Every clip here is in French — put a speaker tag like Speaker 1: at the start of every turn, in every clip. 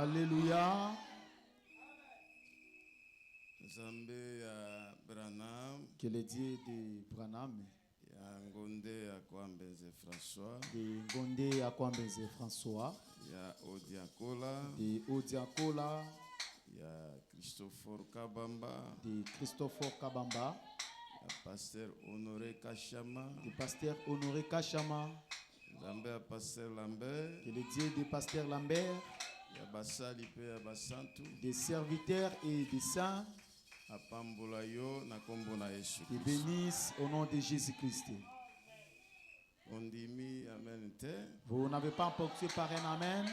Speaker 1: Alléluia.
Speaker 2: Zambe ya Branham.
Speaker 1: Que le Dieu de Branham.
Speaker 2: Ya Ngonde Akwambeze François.
Speaker 1: De Ngonde Akwambeze François.
Speaker 2: Ya Odiakola.
Speaker 1: De Odiakola.
Speaker 2: Ya Christopher Kabamba.
Speaker 1: De Christopher Kabamba.
Speaker 2: Ya Pasteur Honoré Kachama.
Speaker 1: De Pasteur Honoré Kachama.
Speaker 2: Zambe ya Pasteur Lambert.
Speaker 1: Que le Dieu de Pasteur Lambert.
Speaker 2: Ya Basali pe ya Basantu.
Speaker 1: Des serviteurs et des saints.
Speaker 2: Apambola yo na kombo na Yesu.
Speaker 1: Qui bénissent au nom de Jésus-Christ.
Speaker 2: Ondimi amen te.
Speaker 1: Vous n'avez pas emporté par un amen.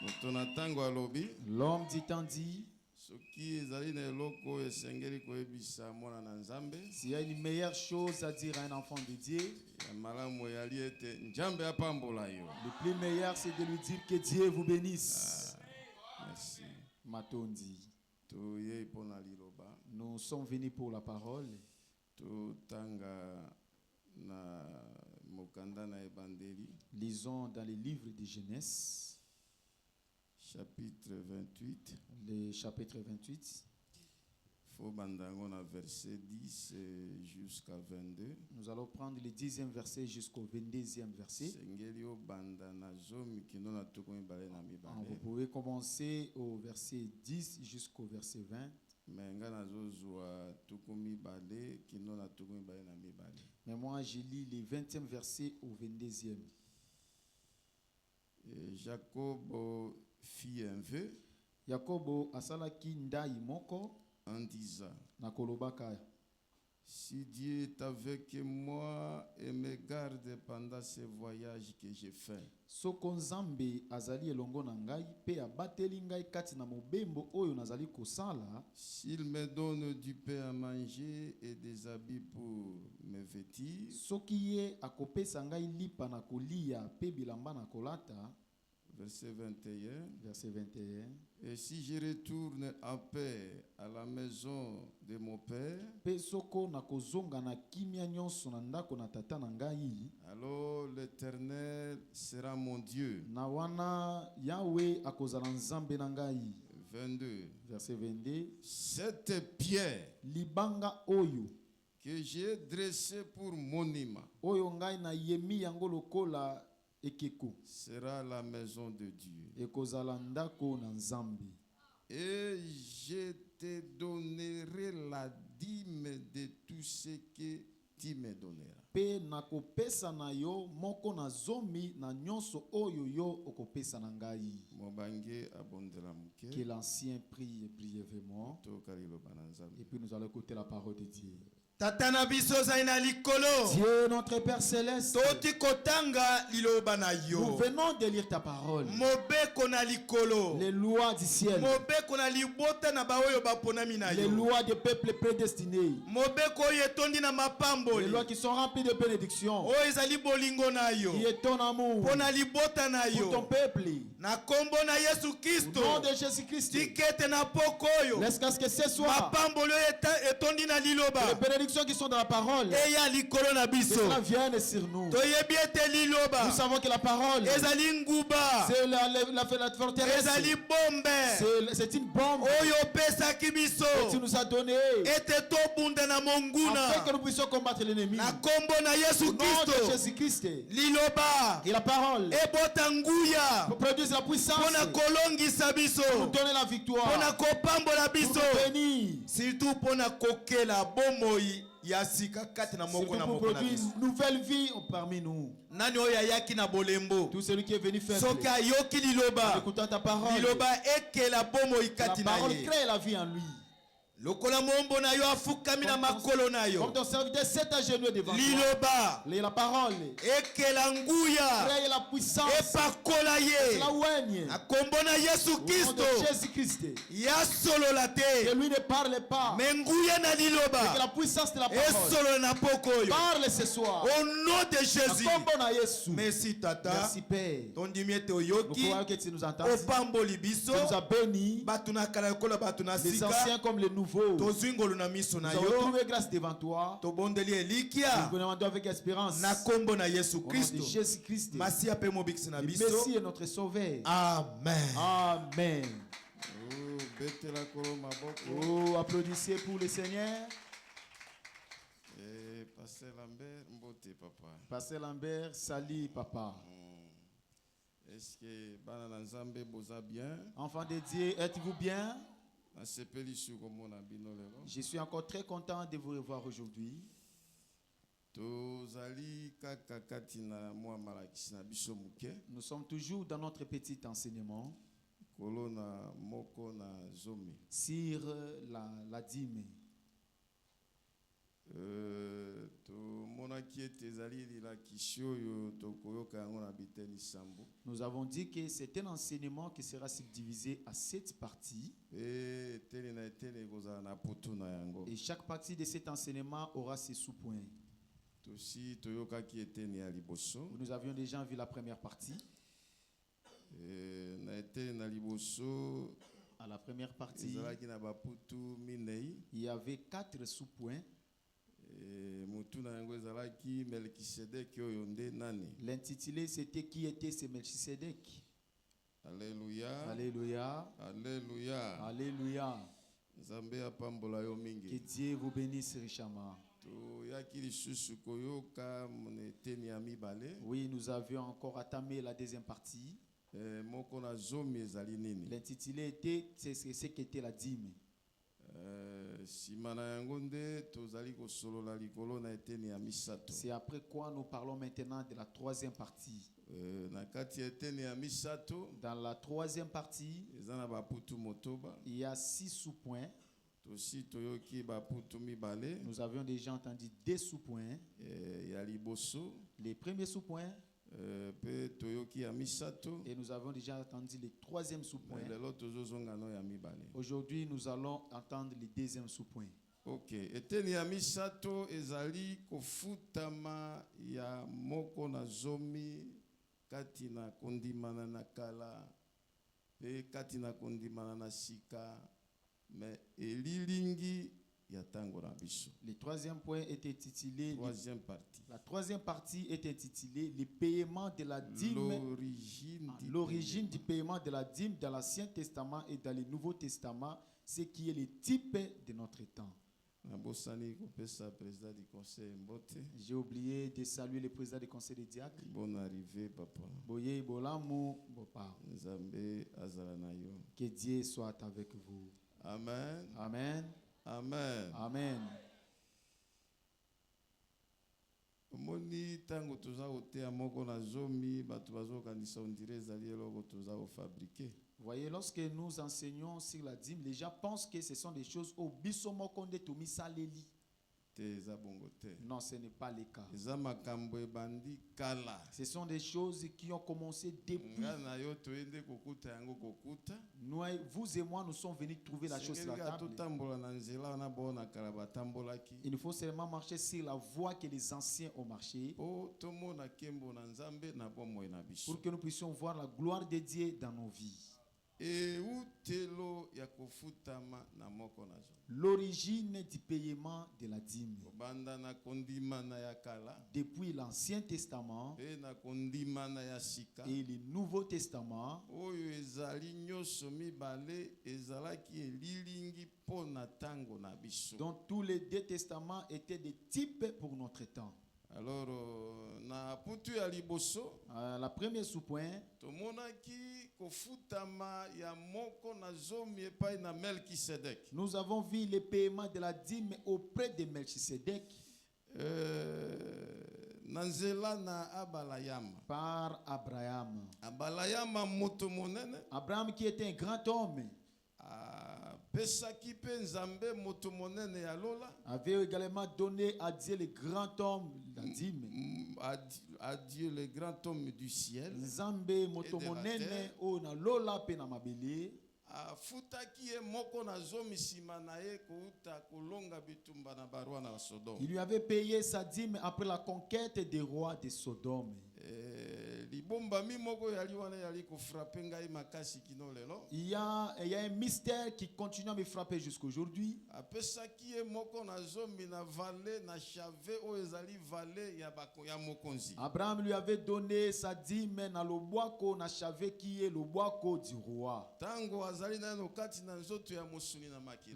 Speaker 2: Motonatango alobi.
Speaker 1: L'homme dit tant dit.
Speaker 2: Soki ezali na eloko esengeli koyebisa mwana na Nzambe.
Speaker 1: S'il y a une meilleure chose à dire à un enfant de Dieu.
Speaker 2: Ya malamu yali ete Nzambe apambola yo.
Speaker 1: Le plus meilleur c'est de lui dire que Dieu vous bénisse.
Speaker 2: Merci.
Speaker 1: Matondi. Nous sommes venus pour la parole. Lisons dans les livres de Genèse.
Speaker 2: Chapitre 28.
Speaker 1: Le chapitre 28.
Speaker 2: Verset 10 jusqu'à 22.
Speaker 1: Nous allons prendre le 10e verset jusqu'au 22e verset. Vous pouvez commencer au verset 10 jusqu'au verset 20. Mais moi, je lis le 20e verset au 22e.
Speaker 2: Jacob fit un vœu.
Speaker 1: Jacob asalaki ndai moko.
Speaker 2: En disant, si Dieu est avec moi et me garde pendant ce voyage que j'ai fait,
Speaker 1: soko nzambe azali elongo na ngai pe abateli ngai kati na mobembo oyo nazali kosala,
Speaker 2: s'il me donne du pain à manger et des habits pour me vêtir,
Speaker 1: soki ye akopesa ngai lipa na kolia pe bilamba na kolata.
Speaker 2: Verset 21.
Speaker 1: Verset 21.
Speaker 2: Et si je retourne en paix à la maison de mon père, alors l'Éternel sera mon Dieu. 22.
Speaker 1: Verset 22.
Speaker 2: Cette pierre
Speaker 1: libanga oyo
Speaker 2: que j'ai dressée pour monument
Speaker 1: oyo ngai na yemi yango lokola ekeko
Speaker 2: sera la maison de Dieu.
Speaker 1: Ekozala ndako na Nzambe.
Speaker 2: Et je te donnerai la dîme de tout ce que tu me donneras.
Speaker 1: Pe nakopesa na yo moko na zomi na nyonso oyo yo okopesa na ngai.
Speaker 2: Mobange abondela muke.
Speaker 1: Que l'ancien prie brièvement. Et puis nous allons écouter la parole de Dieu.
Speaker 3: Dieu
Speaker 1: notre Père Céleste, nous venons de lire ta parole. Les lois du ciel, les lois des peuples prédestinés, les lois qui sont remplies de bénédictions, qui est ton amour pour ton peuple. Au nom de Jésus-Christ, laisse que ce soit les bénédictions qui sont dans la parole, que cela vienne sur nous. Nous savons que la parole, c'est la forteresse, c'est une bombe que tu nous as donné afin que nous puissions combattre l'ennemi. Au nom de Jésus-Christ, et la parole produise la puissance pour nous donner la victoire, pour nous bénir,
Speaker 3: surtout pour
Speaker 1: pour produire une nouvelle vie parmi nous. Tout celui qui est venu faire en écoutant ta parole, la parole crée la vie en lui. Comme ton serviteur s'est agenouillé devant toi, la parole crée la puissance, la ouaigne. Au nom de Jésus-Christ, que lui ne parle pas, mais que la puissance de la parole parle ce soir.
Speaker 3: Au nom de Jésus.
Speaker 1: Merci Tata. Merci Père. Nous croyons que tu nous entends.
Speaker 3: Tu
Speaker 1: nous as bénis, les anciens comme les nouveaux. nouveau. Nous avons trouvé grâce devant toi. Nous demandons avec espérance. Au nom de Jésus-Christ. Merci est notre sauveur. Amen. Amen. Oh, applaudissez pour le Seigneur.
Speaker 2: Pasteur Lambert, mbote papa.
Speaker 1: Pasteur Lambert, salut papa.
Speaker 2: Est-ce que bana nzambe boza bien?
Speaker 1: Enfant de Dieu, êtes-vous bien?
Speaker 2: Je
Speaker 1: suis encore très content de vous revoir aujourd'hui. Nous sommes toujours dans notre petit enseignement sur la dîme. Nous avons dit que c'est un enseignement qui sera subdivisé à 7 parties. Et chaque partie de cet enseignement aura ses sous-points. Nous avions déjà vu la première partie. À la première partie, il y avait 4 sous-points. L'intitulé c'était qui était ce Melchisedec.
Speaker 2: Alléluia.
Speaker 1: Alléluia.
Speaker 2: Alléluia.
Speaker 1: Alléluia. Que Dieu vous bénisse richement. Oui, nous avions encore entamé la deuxième partie. L'intitulé était ce qu'était la dîme. C'est après quoi nous parlons maintenant de la troisième partie. Dans la troisième partie, il y a 6 sous-points. Nous avions déjà entendu 2 sous-points. Les premiers sous-points. Et nous avons déjà entendu le 3e sous-point. Aujourd'hui, nous allons entendre le 2e sous-point.
Speaker 2: Ok. Eteni ya misato ezali kofutama ya moko na zomi kati na kondimana na kala pe kati na kondimana na sika mais elilingi ya tango na biso.
Speaker 1: Le 3e point est intitulé.
Speaker 2: Troisième partie.
Speaker 1: La 3e partie est intitulée le paiement de la dîme. L'origine du paiement de la dîme dans l'Ancien Testament et dans le Nouveau Testament, ce qui est le type de notre temps. J'ai oublié de saluer le président du conseil des diacres.
Speaker 2: Bonne arrivée, papa.
Speaker 1: Que Dieu soit avec vous.
Speaker 2: Amen.
Speaker 1: Amen.
Speaker 2: Amen.
Speaker 1: Amen.
Speaker 2: Moni tango toza otea moko na zomi bato bazokanisa ondire ezali eloko toza ofabriquer.
Speaker 1: Voyez, lorsque nous enseignons sur la dîme, les gens pensent que ce sont des choses au bisomo konde tomi saleli. Non, ce n'est pas le cas. Ce sont des choses qui ont commencé depuis. Nous, vous et moi, nous sommes venus trouver la chose sur la table. Il nous faut seulement marcher sur la voie que les anciens ont marché pour que nous puissions voir la gloire de Dieu dans nos vies. L'origine du paiement de la dîme. Depuis l'Ancien Testament et le Nouveau Testament, dont tous les 2 testaments étaient des types pour notre temps.
Speaker 2: Alors,
Speaker 1: la première sous-point, nous avons vu le paiement de la dîme auprès de Melchisedec par Abraham. Abraham qui était un grand homme avait également donné à Dieu le grand homme la dîme.
Speaker 2: À Dieu le grand homme du ciel.
Speaker 1: Nzambe motomonene o na lola pe na mabele. Il lui avait payé sa dîme après la conquête des rois de Sodome. Il y a un mystère qui continue à me frapper jusqu'aujourd'hui. Abraham lui avait donné sa dîme dans le bois na chave qui est le bois du roi.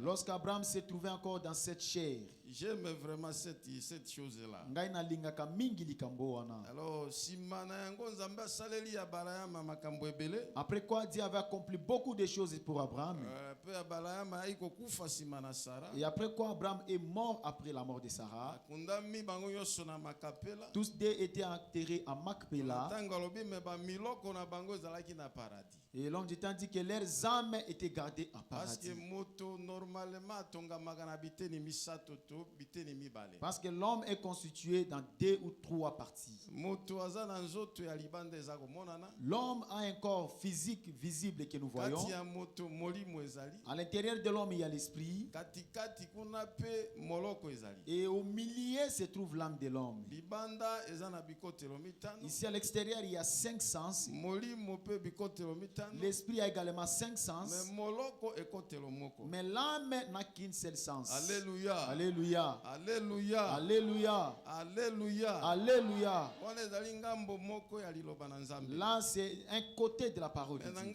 Speaker 1: Lorsqu'Abraham s'est trouvé encore dans cette chair,
Speaker 2: j'aime vraiment cette chose-là. Alors,
Speaker 1: après quoi Dieu avait accompli beaucoup de choses pour Abraham. Et après quoi Abraham est mort après la mort de Sarah. Tous deux étaient enterrés à Macpéla. Et l'homme du temps dit que leurs âmes étaient gardées à paradis. Parce que l'homme est constitué dans 2 ou 3 parties. L'homme a un corps physique visible que nous voyons. À l'intérieur de l'homme, il y a l'esprit. Et au milieu se trouve l'âme de l'homme. Ici à l'extérieur, il y a 5 sens. L'esprit a également 5 sens. Mais l'âme n'a qu'un seul sens.
Speaker 2: Alléluia.
Speaker 1: Alléluia.
Speaker 2: Alléluia.
Speaker 1: Alléluia.
Speaker 2: Alléluia.
Speaker 1: Alléluia. Là, c'est un côté de la parole de Dieu.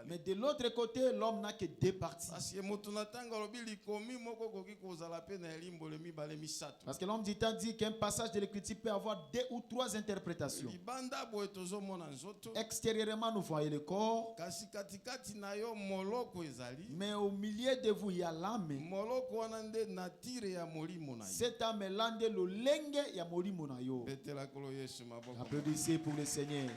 Speaker 1: Mais de l'autre côté, l'homme n'a que 2 parties. Parce que l'homme dit qu'un passage de l'écriture peut avoir 2 ou 3 interprétations. Extérieurement, nous voyons le corps. Mais au milieu de vous, il y a l'âme. Cette âme est l'âme de l'olenge ya molimo na yo. Applaudissez pour le Seigneur.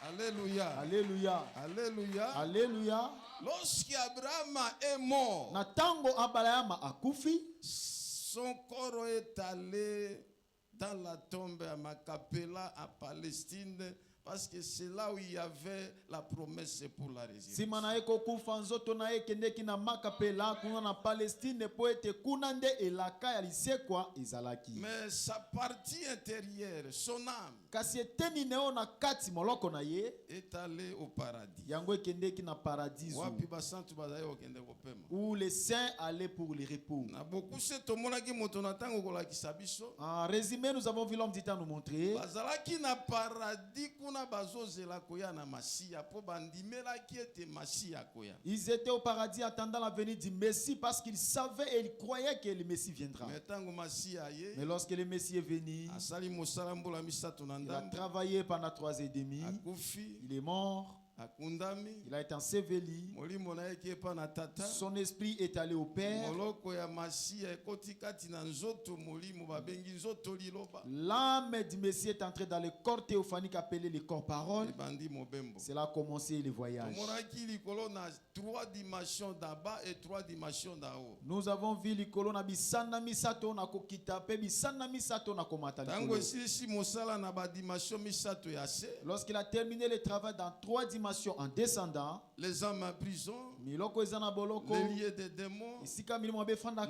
Speaker 2: Alléluia.
Speaker 1: Alléluia.
Speaker 2: Alléluia.
Speaker 1: Alléluia.
Speaker 2: Lorsqu'Abraham est mort,
Speaker 1: Natango Abraham akufi,
Speaker 2: son corps est allé dans la tombe à Macpéla, à Palestine, parce que c'est là où il y avait la promesse pour la résurrection. Mais sa partie intérieure, son âme, est allée au paradis.
Speaker 1: Où les saints allaient pour le repos. En résumé, nous avons vu l'homme du temps nous montrer. Ils étaient au paradis attendant la venue du Messie parce qu'ils savaient et ils croyaient que le Messie viendra. Mais lorsque le Messie est venu, il a travaillé pendant 3 ans et demi. Il est mort. Il a été enseveli. Son esprit est allé au Père. L'âme du Messie est entrée dans le corps théophanique appelé le corps parole. C'est là a commencé le voyage. Nous avons vu le colonne bisana misato na kokita pe bisana misato na komata. Lorsqu'il a terminé le travail dans 3 dimensions en descendant,
Speaker 2: les hommes en prison, les
Speaker 1: lieux
Speaker 2: des démons,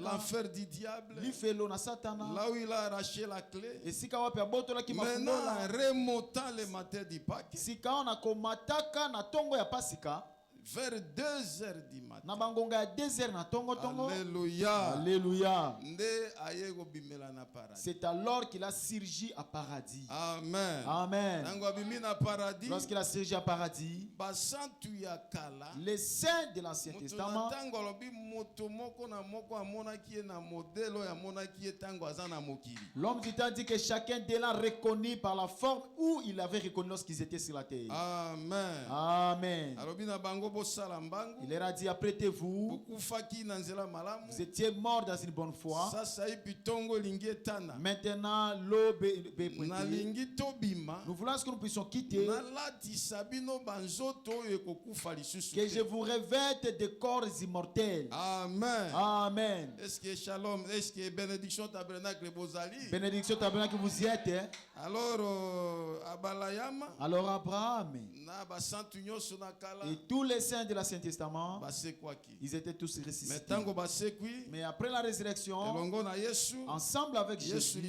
Speaker 2: l'enfer du diable, là où il a arraché la clé, maintenant remontant le matin du Pâques, vers 2h du matin. Alléluia.
Speaker 1: Alléluia. C'est alors qu'il a surgi à paradis.
Speaker 2: Amen.
Speaker 1: Amen. Lorsqu'il a surgi à paradis, les saints de l'Ancien Testament, l'homme du temps dit que chacun d'eux l'a reconnu par la forme où il avait reconnu lorsqu'ils étaient sur la terre.
Speaker 2: Amen.
Speaker 1: Amen. Il leur a dit, apprêtez-vous. Vous étiez morts dans une bonne foi. Maintenant, l'aube est pointée. Nous voulons que nous puissions quitter. Que je vous revête de corps immortels.
Speaker 2: Amen.
Speaker 1: Amen.
Speaker 2: Est-ce que shalom, est-ce que bénédiction tabernacle bozali?
Speaker 1: Bénédiction tabernacle vous y êtes. Hein?
Speaker 2: Alors,
Speaker 1: Abraham et tous les les saints de l'Ancien Testament, ils étaient tous ressuscités. Mais après la résurrection, ensemble avec Jésus,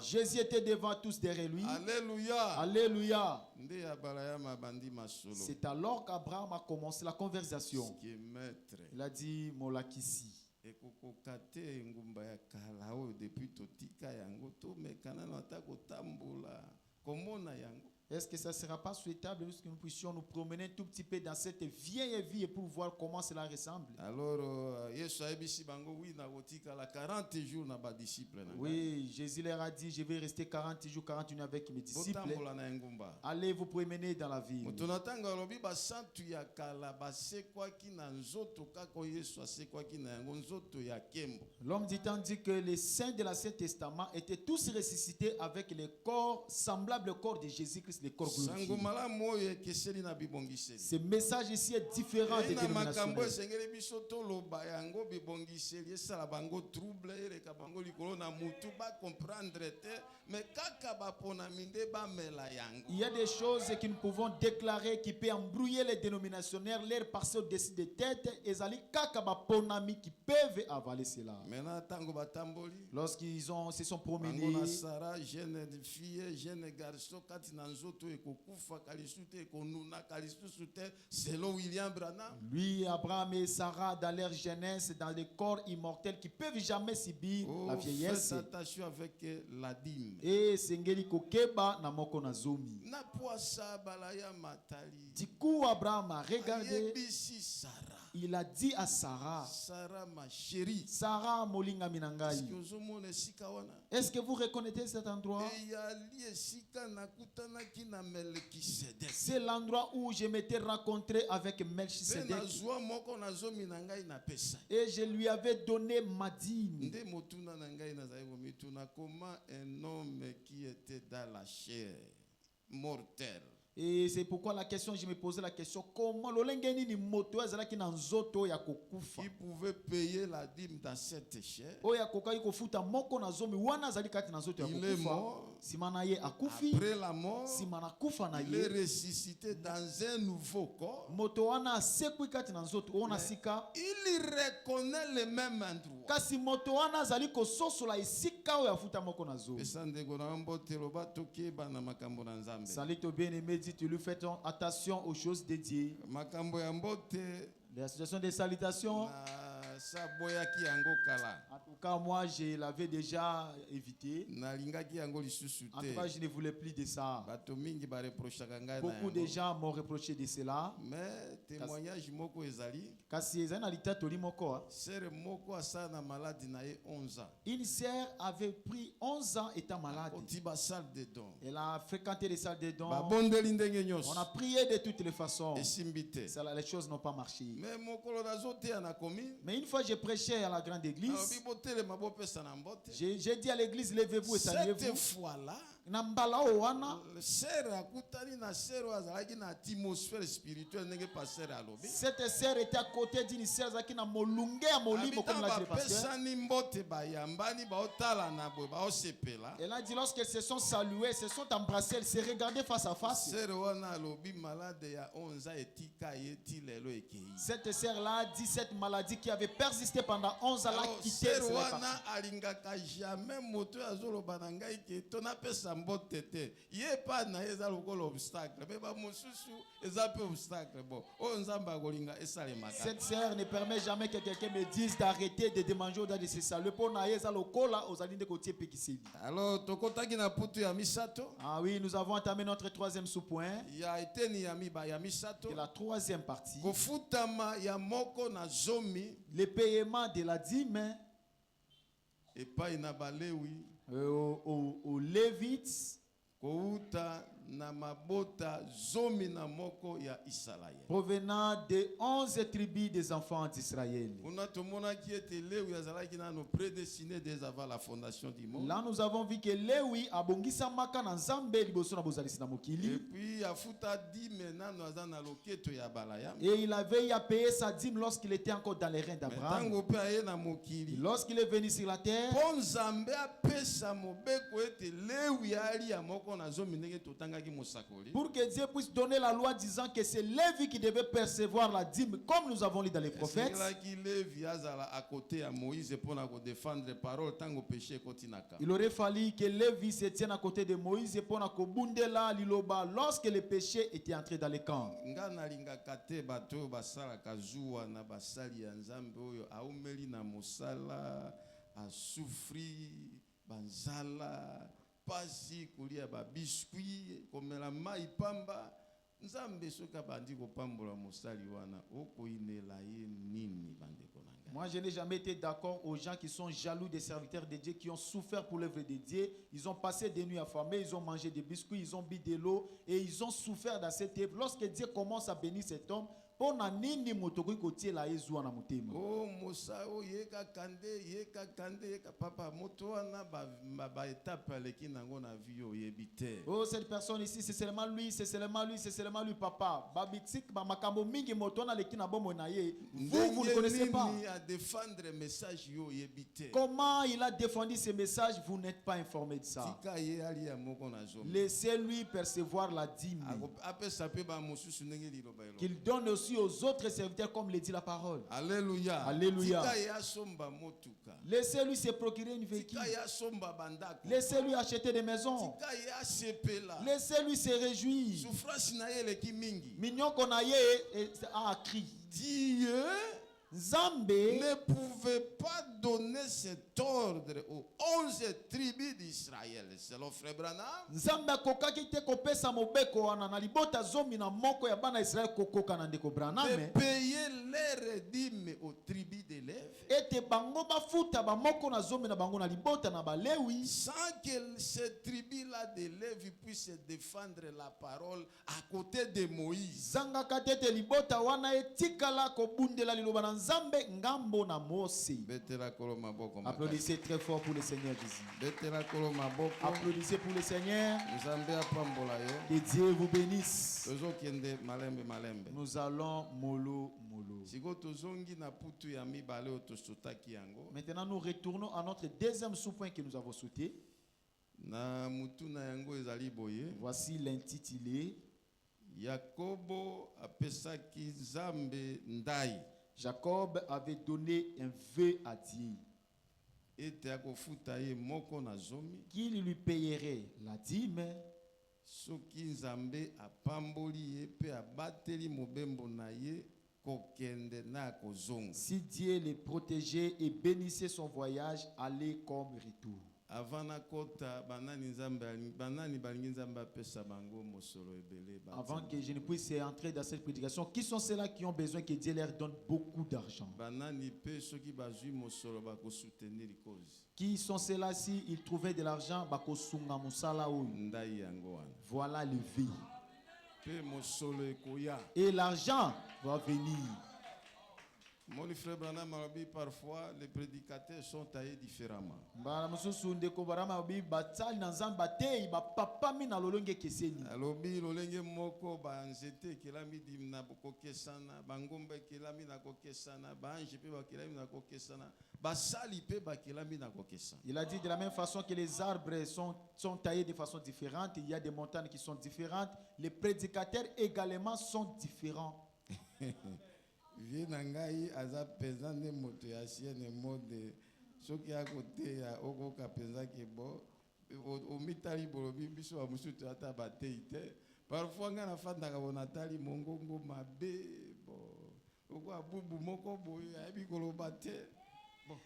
Speaker 1: Jésus était devant tous derrière lui.
Speaker 2: Alléluia.
Speaker 1: Alléluia. C'est alors qu'Abraham a commencé la conversation. Il a dit, Molakisi. Est-ce que ça ne sera pas souhaitable que nous puissions nous promener un tout petit peu dans cette vieille vie et pour voir comment cela ressemble?
Speaker 2: Alors,
Speaker 1: oui, Jésus leur a dit, je vais rester 40 jours, 40 nuits avec mes disciples. Allez vous promener dans la ville. L'homme dit tant dit que les saints de l'Ancien Testament étaient tous ressuscités avec les corps semblables au corps de Jésus-Christ, les corps glorifiés. Ce message ici est différent des dénominations. Il y a des choses que nous pouvons déclarer qui peuvent embrouiller les dénominationnaires, leur passer au-dessus des têtes, et qui peuvent avaler cela. Lorsqu'ils se sont promenés, lui, Abraham et Sarah, dans leur jeunesse, dans les corps immortels qui peuvent jamais subir la vieillesse.
Speaker 2: Faites attention avec la dîme.
Speaker 1: Et sengeli kokeba na moko na zomi. Du coup, Abraham a regardé. Il a dit à Sarah,
Speaker 2: Sarah ma chérie,
Speaker 1: Sarah molinga minangai. Est-ce que vous reconnaissez cet endroit? C'est l'endroit où je m'étais rencontré avec Melchisedec. Et je lui avais donné ma dîme.
Speaker 2: Comment un homme qui était dans la chair mortelle.
Speaker 1: Et c'est pourquoi la question, je me posais la question, comment
Speaker 2: qui pouvait payer la dîme dans cette chair?
Speaker 1: Il est mort.
Speaker 2: Après la mort, il est ressuscité dans un nouveau corps. Il reconnaît le même endroit.
Speaker 1: Salut au bien-aimé, tu lui fais attention aux choses dédiées. La situation des salutations. En tout cas, moi, je l'avais déjà évité. En tout cas, je ne voulais plus de ça. Beaucoup de gens m'ont reproché de cela.
Speaker 2: Mais témoignage moko ezali.
Speaker 1: Une sœur avait pris 11 ans étant malade. Elle a fréquenté les salles de dons. On a prié de toutes les façons. Les choses n'ont pas marché. Mais une fois, j'ai prêché à la grande église. J'ai dit à l'église, levez-vous et saluez-vous.
Speaker 2: Cette fois-là,
Speaker 1: cette sœur était à côté d'une sœur qui n'a molungé à molimo comme l'a dit le pasteur. Elle a dit lorsqu'elles se sont saluées, se sont embrassées, elles se regardaient face à face. Cette sœur-là a dit cette maladie qui avait persisté pendant 11 ans l'a quitté. Cette sœur ne permet jamais que quelqu'un me dise d'arrêter de demander au de se saluer.
Speaker 2: Alors,
Speaker 1: ah oui, nous avons entamé notre troisième sous-point. C'est la troisième partie. Le paiement de la dîme aux Lévites provenant des 11 tribus des enfants d'Israël. Là, nous avons vu que Léwi a bongisa maka na nzambe liboso na bozalisi na mokili. Et il avait à payer sa dîme lorsqu'il était encore dans les reins d'Abraham. Lorsqu'il est venu sur la terre, Pour que Dieu puisse donner la loi disant que c'est Lévi qui devait percevoir la dîme, comme nous avons lu dans les prophètes. Il aurait fallu que Lévi se tienne à côté de Moïse pour nakobundela liloba lorsque le péché était entré dans les camps.
Speaker 2: A souffrir banzala pasi kulia ba biscuit komela mai pamba nzambe soka bandi ko pambola mosali wana okoinela ye nini bandeko nanga.
Speaker 1: Moi je n'ai jamais été d'accord aux gens qui sont jaloux des serviteurs de Dieu qui ont souffert pour l'œuvre de Dieu. Ils ont passé des nuits affamés, ils ont mangé des biscuits, ils ont bu de l'eau et ils ont souffert dans cette œuvre. Lorsque Dieu commence à bénir cet homme, oh
Speaker 2: mosa o yeka kande papa moto wana ba étape aleki nango na vie oyebite.
Speaker 1: Oh cette personne ici c'est seulement lui, c'est seulement lui, c'est seulement lui papa. Babitik ba makambo mingi moto na leki na bomo na ye. Vous ne connaissez pas.
Speaker 2: À défendre message yo oyebite.
Speaker 1: Comment il a défendu ce message, vous n'êtes pas informé de ça. Laissez-lui percevoir la dîme. Qu'il donne aussi aux autres serviteurs comme le dit la parole.
Speaker 2: Alléluia.
Speaker 1: Alléluia. Laissez-lui se procurer une véhicule. Laissez-lui acheter des maisons. Laissez-lui se réjouir. Mignon qu'on a crié.
Speaker 2: Dieu
Speaker 1: Zambé
Speaker 2: ne pouvait pas donner cet ordre aux 11 tribus d'Israël. C'est le frère Branham.
Speaker 1: Zambé kokaki te kopesa mobeko wana na libota zomi na moko ya bana Israël kokoka na ndeko Branham.
Speaker 2: De payer les dîmes aux tribus de Lévi.
Speaker 1: Ete bango bafuta ba moko na zomi na bango na libota na balewi.
Speaker 2: Sans que ces tribus-là de Lévi puissent défendre la parole à côté de Moïse.
Speaker 1: Zanga katete libota wana etikala kobundela liloba na Nzambe ngambo na Mose. Applaudissez très fort pour le Seigneur Jésus. Applaudissez pour le Seigneur. Que Dieu vous bénisse. Nous allons mollo. Maintenant nous retournons à notre deuxième sous-point que nous avons sauté. Voici l'intitulé Jacob avait donné un vœu à Dieu qu'il lui payerait la dîme si Dieu les protégeait et bénissait son voyage aller comme retour. Avant que je ne puisse entrer dans cette prédication, qui sont ceux-là qui ont besoin que Dieu leur donne beaucoup d'argent? Qui sont ceux-là si ils trouvaient de l'argent? Voilà le vie. Et l'argent va venir.
Speaker 2: Mon frère Branham a dit parfois les prédicateurs sont taillés différemment. Alobi lolenge moko banzete kelami dimna kokesana bangombe kelami na kokesana banje pe bakelami na kokesana basali pe bakelami na kokesana.
Speaker 1: Il a dit de la même façon que les arbres sont taillés de façon différente, il y a des montagnes qui sont différentes, les prédicateurs également sont différents.
Speaker 2: Vie nangai aza pesane moto ya sienne mode soki ya kote ya oko kapeza ke bo o mitali bolobi biso wa musutu ata bateite parfois nga na fanda ka bonatali mongongo mabe bo oko abubu moko boyo ayebi koloba te bon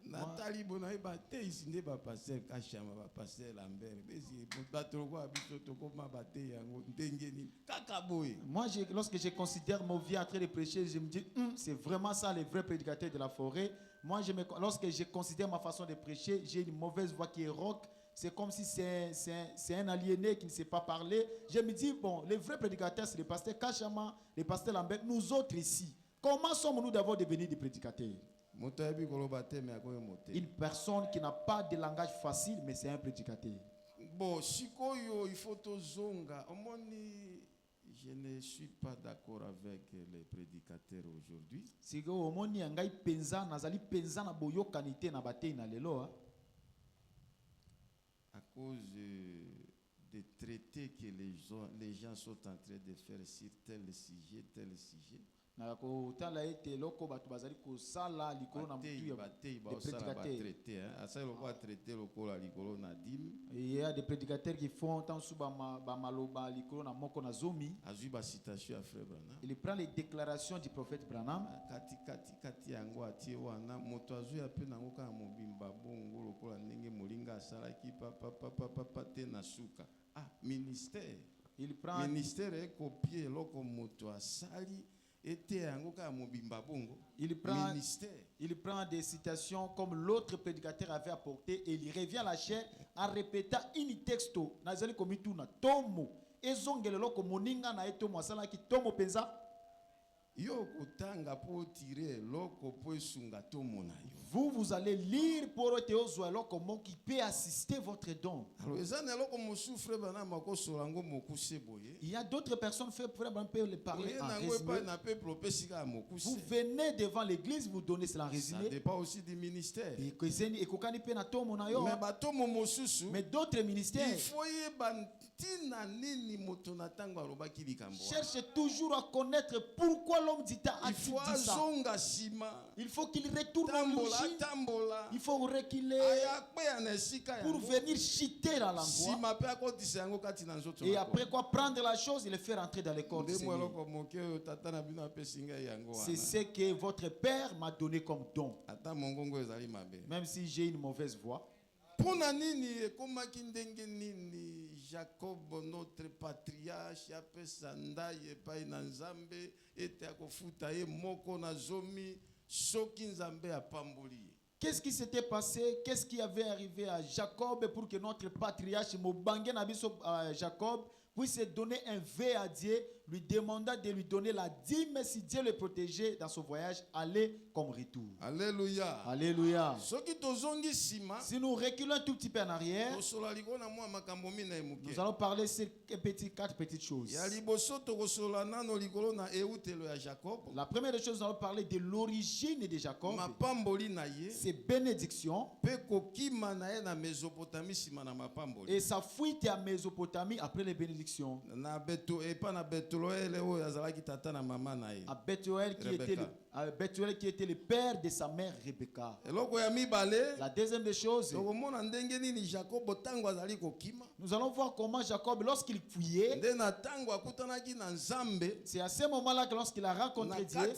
Speaker 2: natali bona ebate isinde ba passer kashama ba passer Lambert besi batoko abiso tokoma bate yango ndengeni kaka boye.
Speaker 1: Moi lorsque je considère mon vie en train de prêcher, je me dis c'est vraiment ça les vrais prédicateurs de la forêt. Moi lorsque je considère ma façon de prêcher, j'ai une mauvaise voix qui est rauque. C'est comme si c'est un aliéné qui ne sait pas parler. Je me dis bon, les vrais prédicateurs c'est les pasteurs Kachama, les pasteurs Lambert, nous autres ici. Comment sommes-nous d'avoir devenu des prédicateurs? Une personne qui n'a pas de langage facile, mais c'est un prédicateur.
Speaker 2: Bon, sikoyo, il faut to zonga. Je ne suis pas d'accord avec les prédicateurs aujourd'hui.
Speaker 1: Sikoyo, omoni angai penza, nazali penza na boyo kanite na bate na lelo.
Speaker 2: À cause des traité que les gens sont en train de faire sur tel sujet,
Speaker 1: na ko tala ete loko batu bazali ko sala likolo na mutu ya il y a des prédicateurs qui font tant sous ba maloba likolo na moko na zomi. Il prend les déclarations du prophète Branham.
Speaker 2: Kati yango atie wana moto azu ya pe nango ka mobimba bongo lokola ndenge molinga asalaki papa te na suka ministère.
Speaker 1: Il prend
Speaker 2: ministère est copié loko moto asali.
Speaker 1: Il prend des citations comme l'autre prédicateur avait apporté et il revient à la chair en répétant une texto. Nazali komitu na tomo. Ezongele loko moninga na etomo asala ki tomo penza. Vous allez lire pour comment qui peut assister votre don. Il y a d'autres personnes qui peuvent le parler en résumé. Vous venez devant l'église, vous donnez cela en résumé.
Speaker 2: Ça dépend aussi du ministère.
Speaker 1: Mais d'autres ministères cherchent toujours à connaître pourquoi l'homme dit ça. Il faut qu'il retourne à l'origine. Il faut reculer pour venir chiter dans l'angoisse. Et après quoi prendre la chose et le faire entrer dans les corps du Seigneur. C'est ce que votre père m'a donné comme don. Même si j'ai une mauvaise voix.
Speaker 2: Jacob, notre patriarche,
Speaker 1: qu'est-ce qui s'était passé? Qu'est-ce qui avait arrivé à Jacob pour que notre patriarche Jacob puisse donner un vœu à Dieu, lui demanda de lui donner la dîme si Dieu le protégeait dans son voyage, aller comme retour.
Speaker 2: Alléluia.
Speaker 1: Alléluia. Si nous reculons un tout petit peu en arrière, nous allons parler sur quatre petites choses. La première chose, nous allons parler de l'origine de Jacob, ses bénédictions et sa fuite à Mésopotamie après les bénédictions. À Bethuel qui était le père de sa mère Rebecca. La deuxième des choses, nous allons voir comment Jacob, lorsqu'il fuyait, c'est à ce moment-là que lorsqu'il a rencontré Dieu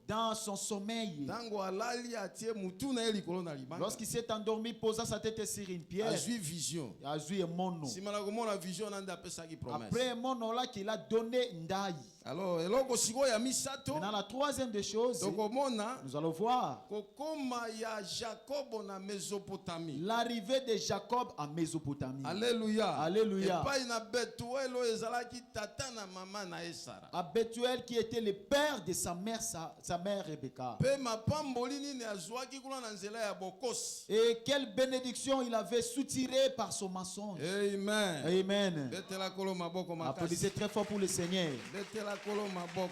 Speaker 1: dans son sommeil, lorsqu'il s'est endormi, posa sa tête sur une pierre, il a vu un mono. Après un mono là qu'il a donné Ndaï.
Speaker 2: Alors,
Speaker 1: maintenant, la troisième des choses, nous allons voir l'arrivée de Jacob en Mésopotamie.
Speaker 2: Alléluia.
Speaker 1: Alléluia. À Bethuel qui était le père de sa mère Rebecca. Et quelle bénédiction il avait soutiré par son mensonge.
Speaker 2: Amen.
Speaker 1: Amen. Applaudissez très fort pour le Seigneur.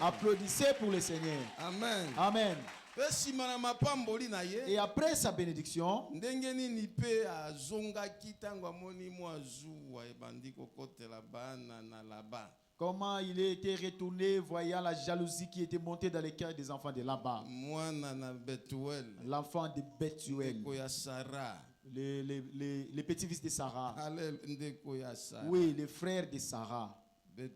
Speaker 1: Applaudissez pour le Seigneur.
Speaker 2: Amen.
Speaker 1: Amen. Et après sa bénédiction, comment il a été retourné voyant la jalousie qui était montée dans les cœurs des enfants de Laban. L'enfant de Bethuel. Les petits-fils de Sarah. Oui, les frères de Sarah. Et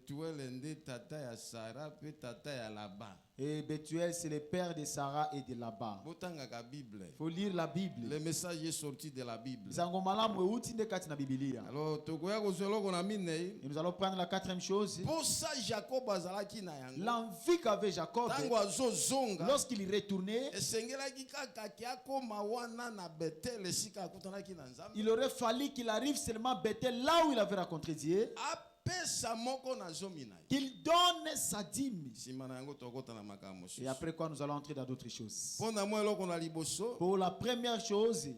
Speaker 1: Bethuel, c'est le père de Sarah et de Laban. Il faut lire la Bible.
Speaker 2: Le message est sorti de la Bible.
Speaker 1: Alors, et nous allons prendre la quatrième chose. L'envie qu'avait Jacob, lorsqu'il retournait, il aurait fallu qu'il arrive seulement à Bethel, là où il avait rencontré Dieu. qu'il donne sa dîme. Et après quoi nous allons entrer dans d'autres choses. Pour la première chose,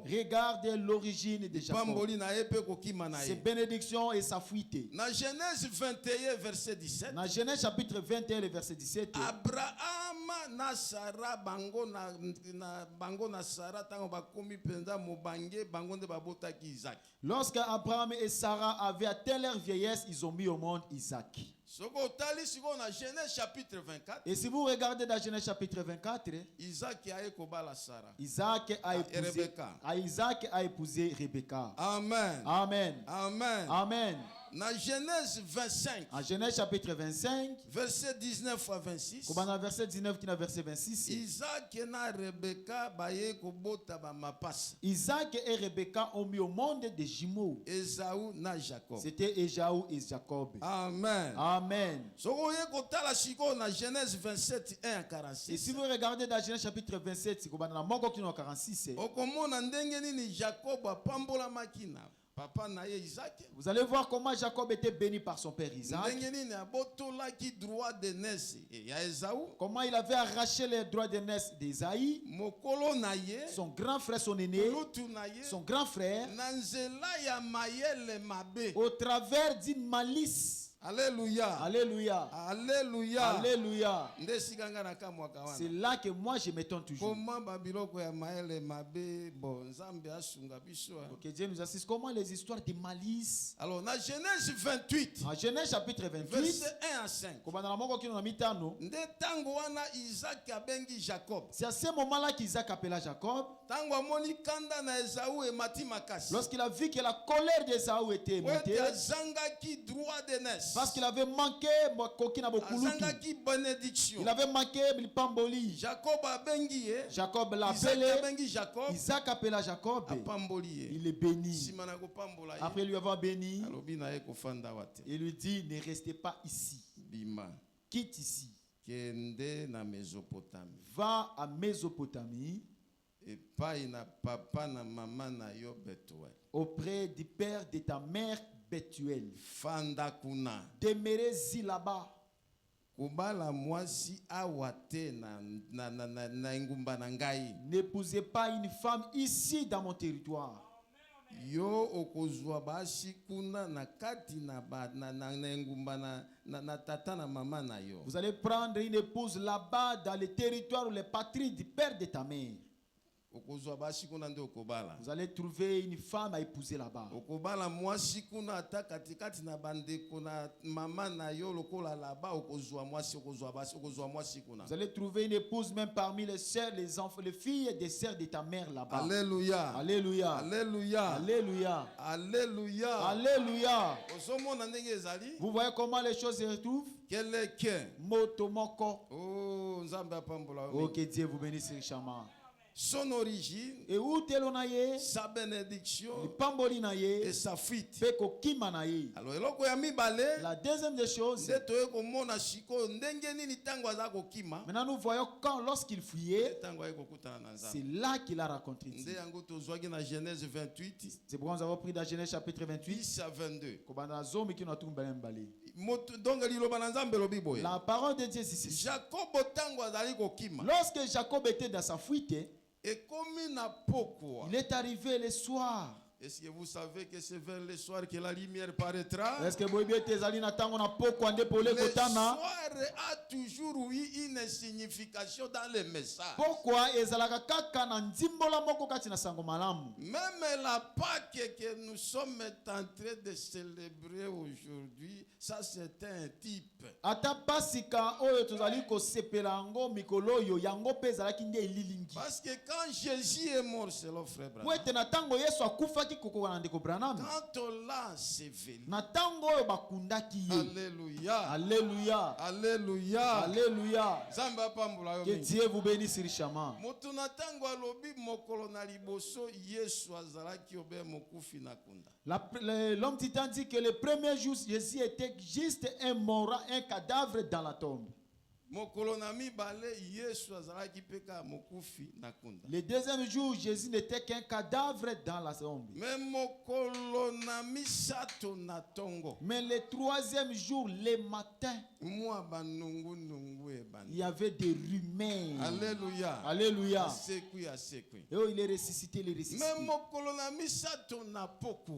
Speaker 1: regardez l'origine de Jacob, ses bénédictions et sa fuite.
Speaker 2: Dans Genèse 21 verset 17,
Speaker 1: dans Genèse chapitre 21 verset 17,
Speaker 2: Abraham na Sarah bango na Sarah tango bakomi penza mobange bango nde babotaki Isaac.
Speaker 1: Lorsque Abraham et Sarah avaient atteint leur vieillesse, ils ont mis au monde Isaac. Et si vous regardez dans Genèse chapitre 24, Isaac a épousé Rebecca.
Speaker 2: Amen.
Speaker 1: Amen.
Speaker 2: Amen.
Speaker 1: Amen.
Speaker 2: Dans Genèse 25,
Speaker 1: en Genèse chapitre 25,
Speaker 2: verset 19 à 26,
Speaker 1: comme dans verset 19 qui est verset 26,
Speaker 2: Isaac et Rebecca baye kobota ba mapasa.
Speaker 1: Isaac et Rebecca ont mis au monde des jumeaux.
Speaker 2: Ésaü na Jacob.
Speaker 1: C'était Ésaü et Jacob.
Speaker 2: Amen.
Speaker 1: Amen.
Speaker 2: Dans Genèse 27, 1 à 46.
Speaker 1: Et si vous regardez dans Genèse chapitre 27, comme dans Moko qui est 46,
Speaker 2: okomona ndenge nini Jacob apambola makina. Papa na Isaac.
Speaker 1: Vous allez voir comment Jacob était béni par son père Isaac. Comment il avait arraché les droits d'aînesse d'Ésaïe. Son grand frère, son aîné. Son grand frère. Au travers d'une malice.
Speaker 2: Alléluia.
Speaker 1: Alléluia.
Speaker 2: Alléluia.
Speaker 1: Alléluia. C'est là que moi je m'étonne toujours. Ok, Dieu nous assiste. Comment les histoires de malice.
Speaker 2: Alors, dans Genèse 28,
Speaker 1: en Genèse chapitre 28,
Speaker 2: verset 1 à 5,
Speaker 1: c'est à ce moment-là qu'Isaac appela Jacob. Lorsqu'il a vu que la colère d'Ésaü était montée, parce qu'il avait manqué, il avait manqué Pamboli. Jacob l'a appelé. Isaac appela Jacob. Il est béni. Après lui avoir béni, il lui dit, ne restez pas ici. Quitte ici. Va à Mésopotamie. Auprès du père de ta mère Bethuel. Demeurez-y là-bas. N'épousez pas une femme ici dans mon territoire. Vous allez prendre une épouse là-bas dans le territoire ou les patries du père de ta mère. Vous allez trouver une femme à épouser là-bas. Vous allez trouver une épouse même parmi les sœurs, les enfants, les filles des sœurs de ta mère là-bas.
Speaker 2: Alléluia.
Speaker 1: Alléluia.
Speaker 2: Alléluia.
Speaker 1: Alléluia.
Speaker 2: Alléluia.
Speaker 1: Alléluia. Vous voyez comment les choses se retrouvent?
Speaker 2: Quel est que?
Speaker 1: Motomoko.
Speaker 2: Oh,
Speaker 1: que Dieu vous bénisse richement.
Speaker 2: Son origine,
Speaker 1: et où
Speaker 2: sa bénédiction
Speaker 1: et
Speaker 2: sa fuite.
Speaker 1: Alors, la deuxième des choses, maintenant nous voyons quand lorsqu'il fuyait, c'est là qu'il a rencontré Dieu. C'est pourquoi nous avons pris dans Genèse chapitre 28
Speaker 2: 10 à 22.
Speaker 1: La parole de Dieu c'est ceci. Lorsque Jacob était dans sa fuite, il est arrivé le soir.
Speaker 2: Est-ce que vous savez que c'est vers le soir que la lumière paraîtra?
Speaker 1: Est-ce que le
Speaker 2: soir a toujours eu une signification dans le message.
Speaker 1: Pourquoi?
Speaker 2: Même la Pâque que nous sommes en train de célébrer aujourd'hui, ça c'est un type.
Speaker 1: Parce
Speaker 2: que quand Jésus est mort, c'est le frère Branham. Quand on l'a sévélé. Alléluia.
Speaker 1: Alléluia.
Speaker 2: Alléluia.
Speaker 1: Alléluia. Que Dieu vous bénisse richement. L'homme titan dit que le premier jour, Jésus était juste un cadavre dans la tombe. Le deuxième jour, Jésus n'était qu'un cadavre dans la tombe. Mais le troisième jour, le matin, il y avait des rumeurs.
Speaker 2: Alléluia.
Speaker 1: Alléluia.
Speaker 2: Et
Speaker 1: il est ressuscité, il est ressuscité.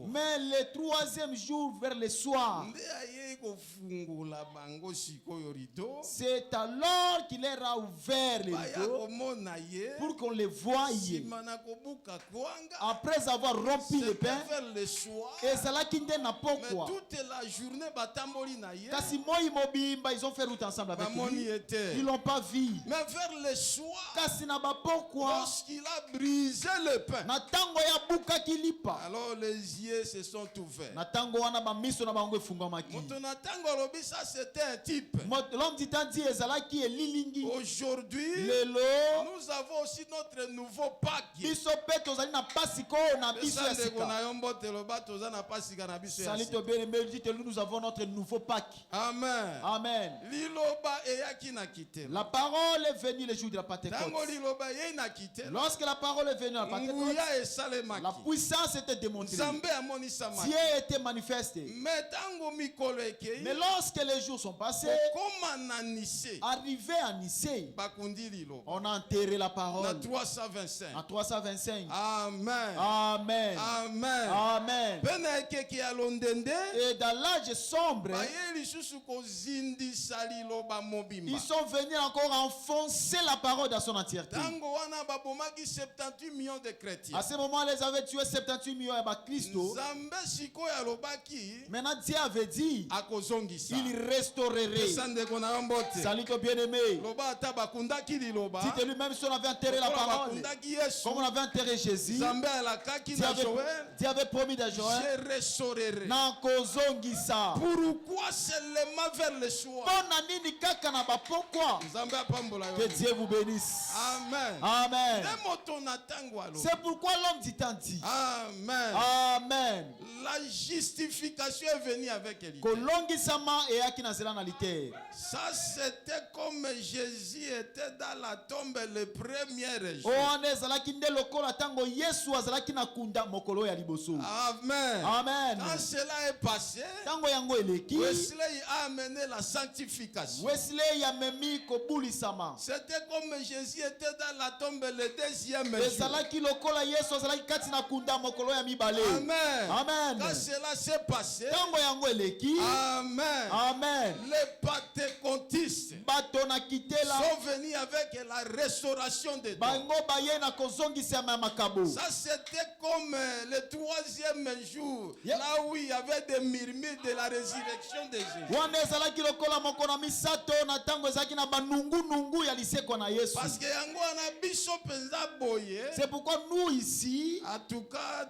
Speaker 1: Mais le troisième jour, vers le soir, c'est alors qu'il a ouvert les rideaux pour qu'on les voie. Après avoir rompu le pain, et c'est là qu'il n'a pas quoi. Ils ont fait route ensemble avec lui. Ils l'ont pas vu.
Speaker 2: Mais vers le soir,
Speaker 1: lorsqu'il
Speaker 2: a brisé le pain, alors les yeux se sont ouverts. Ça c'était un type. Aujourd'hui, nous avons aussi notre nouveau Pâques.
Speaker 1: Nous avons notre nouveau Pâques.
Speaker 2: Amen.
Speaker 1: Amen. La parole est venue le jour de la Pentecôte. Lorsque la parole est venue à la Pentecôte, la puissance était démontrée. Dieu était manifesté. Mais lorsque les jours sont passés, arrivé à Nicée, on a enterré la parole. En 325.
Speaker 2: Amen.
Speaker 1: Amen.
Speaker 2: Amen.
Speaker 1: Amen. Et dans l'âge sombre, ils sont venus encore enfoncer la parole dans son entièreté. À ce moment, ils avaient tué 78 millions de Christ. Maintenant, Dieu avait dit il restaurerait. Salut ton bien-aimé. Dites lui-même si on avait enterré la parole, comme on avait enterré Jésus, Dieu avait promis de Joël.
Speaker 2: Je restaurerai.
Speaker 1: Pourquoi
Speaker 2: seulement vers le soir?
Speaker 1: Que Dieu vous bénisse.
Speaker 2: Amen.
Speaker 1: Amen. C'est pourquoi l'homme dit tant dit.
Speaker 2: Amen.
Speaker 1: Amen.
Speaker 2: La justification est venue avec Élie. Ça c'était comme Jésus était dans la tombe le premier jour. Amen.
Speaker 1: Amen.
Speaker 2: Quand cela est passé, Wesley a amené la sanctification. C'était comme Jésus était dans la tombe le deuxième jour. Amen.
Speaker 1: Amen.
Speaker 2: Quand cela s'est passé,
Speaker 1: Amen. Amen.
Speaker 2: Les pentecôtistes sont venus avec la restauration des dons. Ça c'était comme le troisième jour, là où il y avait des murmures de la résurrection de Jésus. Parce que
Speaker 1: c'est pourquoi nous ici,
Speaker 2: en tout cas,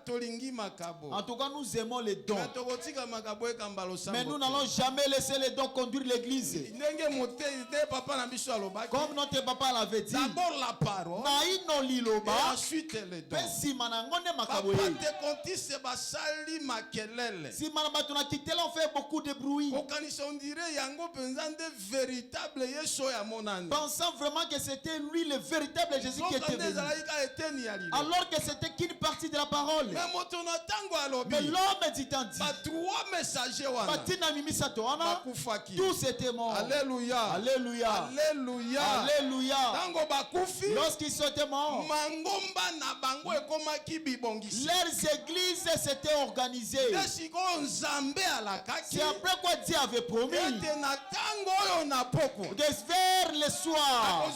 Speaker 1: nous aimons les dons. Mais nous n'allons jamais laisser les dons conduire l'église. Comme notre papa l'avait dit.
Speaker 2: D'abord la parole. Et ensuite les dons.
Speaker 1: On fait beaucoup de bruit. Pensant vraiment que c'était lui le véritable Jésus qui était venu. Alors que c'était qu'une partie de la parole. Mais l'homme dit tant dit. Tous étaient morts.
Speaker 2: Alléluia.
Speaker 1: Alléluia.
Speaker 2: Alléluia.
Speaker 1: Alléluia. Lorsqu'ils étaient morts, leurs églises s'étaient organisées. C'est après quoi Dieu avait promis que vers le soir,